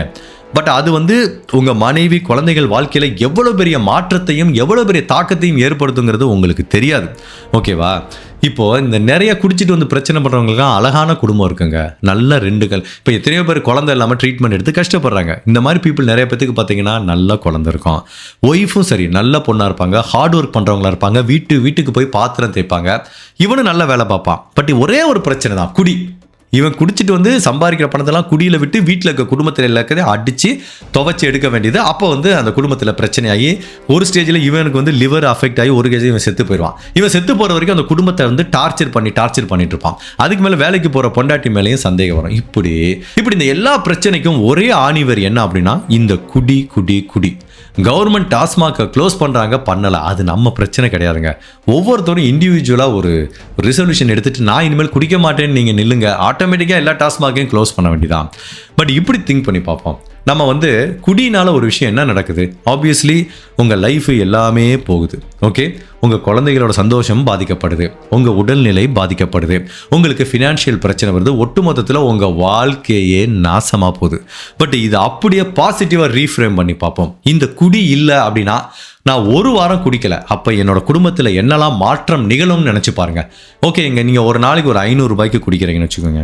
பட் அது வந்து உங்கள் மனைவி குழந்தைகள் வாழ்க்கையில் எவ்வளோ பெரிய மாற்றத்தையும் எவ்வளோ பெரிய தாக்கத்தையும் ஏற்படுத்துங்கிறது உங்களுக்கு தெரியாது. ஓகேவா? இப்போது இந்த நிறைய குடிச்சிட்டு வந்து பிரச்சனை பண்ணுறவங்களுக்குலாம் அழகான குடும்பம் இருக்குங்க, நல்ல 2 இப்போ எத்தனையோ பேர் குழந்தை இல்லாமல் ட்ரீட்மெண்ட் எடுத்து கஷ்டப்படுறாங்க. இந்த மாதிரி பீப்புள் நிறைய பேத்துக்கு பார்த்தீங்கன்னா நல்ல குழந்தை இருக்கும், ஒய்ஃபும் சரி நல்ல பொண்ணாக இருப்பாங்க, ஹார்ட் ஒர்க் பண்ணுறவங்களா இருப்பாங்க, வீட்டுக்கு போய் பாத்திரம் தேய்ப்பாங்க, இவனும் நல்ல வேலை பார்ப்பான். பட் ஒரே ஒரு பிரச்சனை தான், குடி. இவன் குடிச்சிட்டு வந்து சம்பாதிக்கிற பணத்தெல்லாம் குடியில் விட்டு வீட்டில் இருக்க குடும்பத்தில் இருக்கிறத அடித்து துவைச்சி எடுக்க வேண்டியது. அப்போ வந்து அந்த குடும்பத்தில் பிரச்சனையாகி ஒரு ஸ்டேஜில் இவனுக்கு வந்து லிவர் அஃபெக்ட் ஆகி ஒரு கேஜி இவன் செத்து போயிடுவான். இவன் செத்து போகிற வரைக்கும் அந்த குடும்பத்தை வந்து டார்ச்சர் பண்ணிட்டு இருப்பான். அதுக்கு மேலே வேலைக்கு போகிற பொண்டாட்டி மேலேயும் சந்தேகம் வரும். இப்படி இந்த எல்லா பிரச்சனைக்கும் ஒரே ஆணிவர் என்ன அப்படின்னா இந்த குடி. கவர்மெண்ட் டாஸ்மாகை க்ளோஸ் பண்ணுறாங்க, பண்ணலை, அது நம்ம பிரச்சனை கிடையாதுங்க. ஒவ்வொருத்தரும் இண்டிவிஜுவலாக ஒரு ரிசல்யூஷன் எடுத்துகிட்டு நான் இனிமேல் குடிக்க மாட்டேன்னு நீங்கள் நில்லுங்க, ஆட்டோமேட்டிக்காக எல்லா டாஸ்மாகையும் க்ளோஸ் பண்ண வேண்டியதான். பட் இப்படி திங்க் பண்ணி பார்ப்போம், நம்ம வந்து குடினால ஒரு விஷயம் என்ன நடக்குது? ஆப்வியஸ்லி உங்கள் லைஃப் எல்லாமே போகுது. ஓகே, உங்கள் குழந்தைகளோட சந்தோஷம் பாதிக்கப்படுது, உங்கள் உடல்நிலை பாதிக்கப்படுது, உங்களுக்கு ஃபினான்ஷியல் பிரச்சனை வருது, ஒட்டுமொத்தத்தில் உங்கள் வாழ்க்கையே நாசமாக போகுது. பட் இது அப்படியே பாசிட்டிவாக ரீஃப்ரேம் பண்ணி பார்ப்போம். இந்த குடி இல்லை அப்படின்னா நான் ஒரு வாரம் குடிக்கலை, அப்போ என்னோட குடும்பத்தில் என்னெல்லாம் மாற்றம் நிகழும்னு நினச்சி பாருங்க. ஓகேங்க, நீங்கள் ஒரு நாளைக்கு ஒரு 500 ரூபாய்க்கு குடிக்கிறீங்கன்னு வச்சுக்கோங்க,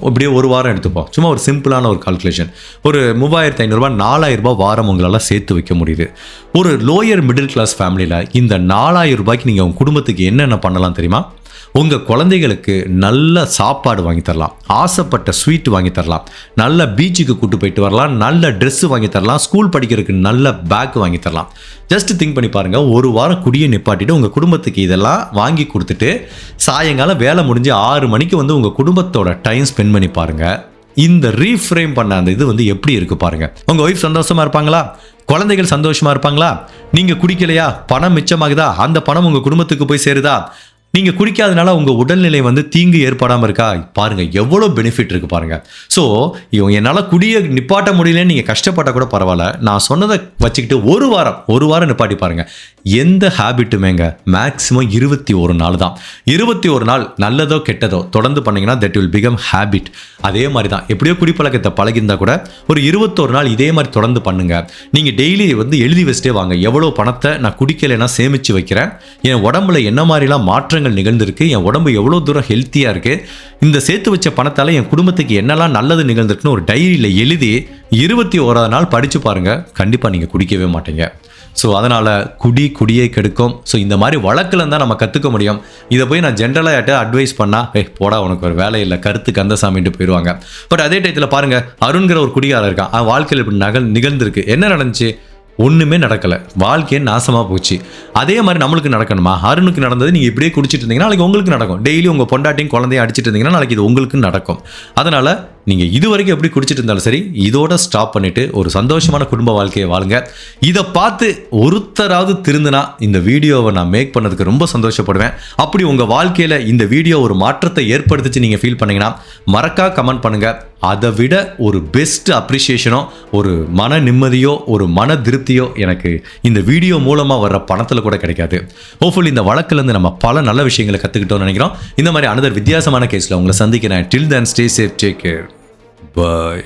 அப்படியே ஒரு வாரம் எடுத்துப்போம். சும்மா ஒரு சிம்பிளான ஒரு கால்குலேஷன், ஒரு 3500 ரூபாய் 4000 ரூபாய் வாரம் உங்களால் சேர்த்து வைக்க முடியுது. ஒரு லோயர் மிடில் கிளாஸ் ஃபேமிலியில் இந்த 4000 ரூபாய்க்கு நீங்கள் உங்கள் குடும்பத்துக்கு என்னென்ன பண்ணலாம் தெரியுமா? உங்கள் குழந்தைகளுக்கு நல்ல சாப்பாடு வாங்கி தரலாம், ஆசைப்பட்ட ஸ்வீட் வாங்கி தரலாம், நல்ல பீச்சுக்கு கூட்டு போயிட்டு வரலாம், நல்ல ட்ரெஸ்ஸு வாங்கி தரலாம், ஸ்கூல் படிக்கிறதுக்கு நல்ல பேக் வாங்கி தரலாம். ஜஸ்ட் திங்க் பண்ணி பாருங்கள், ஒரு வாரம் குடியை நிப்பாட்டிட்டு உங்கள் குடும்பத்துக்கு இதெல்லாம் வாங்கி கொடுத்துட்டு சாயங்காலம் வேலை முடிஞ்சு 6 மணிக்கு வந்து உங்கள் குடும்பத்தோட டைம் ஸ்பெண்ட் பண்ணி பாருங்கள். இந்த ரீஃப்ரேம் பண்ண அந்த இது வந்து எப்படி இருக்குது பாருங்கள். உங்கள் ஒய்ஃப் சந்தோஷமாக இருப்பாங்களா? குழந்தைகள் சந்தோஷமாக இருப்பாங்களா? நீங்கள் குடிக்கலையா? பணம் மிச்சமாகுதா? அந்த பணம் உங்கள் குடும்பத்துக்கு போய் சேருதா? நீங்கள் குடிக்காதனால உங்கள் உடல்நிலை வந்து தீங்கு ஏற்படாமல் இருக்கா? பாருங்கள் எவ்வளோ பெனிஃபிட் இருக்குது பாருங்கள். ஸோ என்னால் குடியை நிப்பாட்ட முடியலன்னு நீங்கள் கஷ்டப்பட்டால் கூட பரவாயில்ல, நான் சொன்னதை வச்சுக்கிட்டு ஒரு வாரம் நிப்பாட்டி பாருங்கள். எந்த ஹேபிட்டுமேங்க மேக்ஸிமம் 21 நாள் தான். 21 நாள் நல்லதோ கெட்டதோ தொடர்ந்து பண்ணிங்கன்னா தட் வில் பிகம் ஹேபிட். அதே மாதிரி தான் எப்படியோ குடிப்பழக்கத்தை பழகிருந்தால் கூட ஒரு 21 நாள் இதே மாதிரி தொடர்ந்து பண்ணுங்கள். நீங்கள் டெய்லி வந்து எழுதி வச்சுட்டே வாங்க, எவ்வளோ பணத்தை நான் குடிக்கலைன்னா சேமித்து வைக்கிறேன், என் உடம்புல என்ன மாதிரிலாம் மாற்றங்கள் நிகழ்ந்திருக்கு, என் உடம்பு எவ்வளோ தூரம் ஹெல்த்தியாக இருக்குது, இந்த சேர்த்து வச்ச பணத்தால் என் குடும்பத்துக்கு என்னெல்லாம் நல்லது நிகழ்ந்திருக்குன்னு ஒரு டைரியில் எழுதி 21ஆவது நாள் படித்து பாருங்கள், கண்டிப்பாக நீங்கள் குடிக்கவே மாட்டீங்க. ஸோ அதனால் குடியை கெடுக்கும். ஸோ இந்த மாதிரி வழக்கில் தான் நம்ம கற்றுக்க முடியும். இதை போய் நான் ஜென்ரலாக அட்வைஸ் பண்ணால் போடா உனக்கு ஒரு வேலை இல்லை, கருத்து கந்தசாமின்ட்டு போயிடுவாங்க. பட் அதே டயத்தில் பாருங்கள், அருண்கிற ஒரு குடிகாரர் இருக்கான், அவன் வாழ்க்கையில் இப்படி நிகழ்ந்திருக்கு. என்ன நடந்துச்சு? ஒன்றுமே நடக்கலை, வாழ்க்கையே நாசமாக போச்சு. அதே மாதிரி நம்மளுக்கு நடக்கணுமா? அருணுக்கு நடந்தது நீங்கள் இப்படியே குடிச்சிட்டு இருந்தீங்கன்னா நாளைக்கு உங்களுக்கு நடக்கும். டெய்லி உங்கள் பொண்டாட்டியும் குழந்தையும் அடிச்சிட்டு இருந்தீங்கன்னா நாளைக்கு இது உங்களுக்கு நடக்கும். அதனால் நீங்கள் இது வரைக்கும் எப்படி குடிச்சிட்டு இருந்தாலும் சரி, இதோட ஸ்டாப் பண்ணிவிட்டு ஒரு சந்தோஷமான குடும்ப வாழ்க்கையை வாழுங்க. இதை பார்த்து ஒருத்தராவது திருந்தினா இந்த வீடியோவை நான் மேக் பண்ணதுக்கு ரொம்ப சந்தோஷப்படுவேன். அப்படி உங்கள் வாழ்க்கையில் இந்த வீடியோ ஒரு மாற்றத்தை ஏற்படுத்திச்சு நீங்கள் ஃபீல் பண்ணிங்கன்னா மறக்கா கமெண்ட் பண்ணுங்கள். அதை விட ஒரு பெஸ்ட் அப்ரிஷியேஷனோ ஒரு மன நிம்மதியோ ஒரு மன திருப்தியோ எனக்கு இந்த வீடியோ மூலமாக வர்ற பணத்தில் கூட கிடைக்காது. ஹோப்ஃபுல்லி இந்த வழக்கிலேருந்து நம்ம பல நல்ல விஷயங்களை கற்றுக்கிட்டோம்னு நினைக்கிறோம். இந்த மாதிரி அனதர் வித்தியாசமான கேஸில் உங்களை சந்திக்கிறேன். Till then stay safe, take care, பாய்.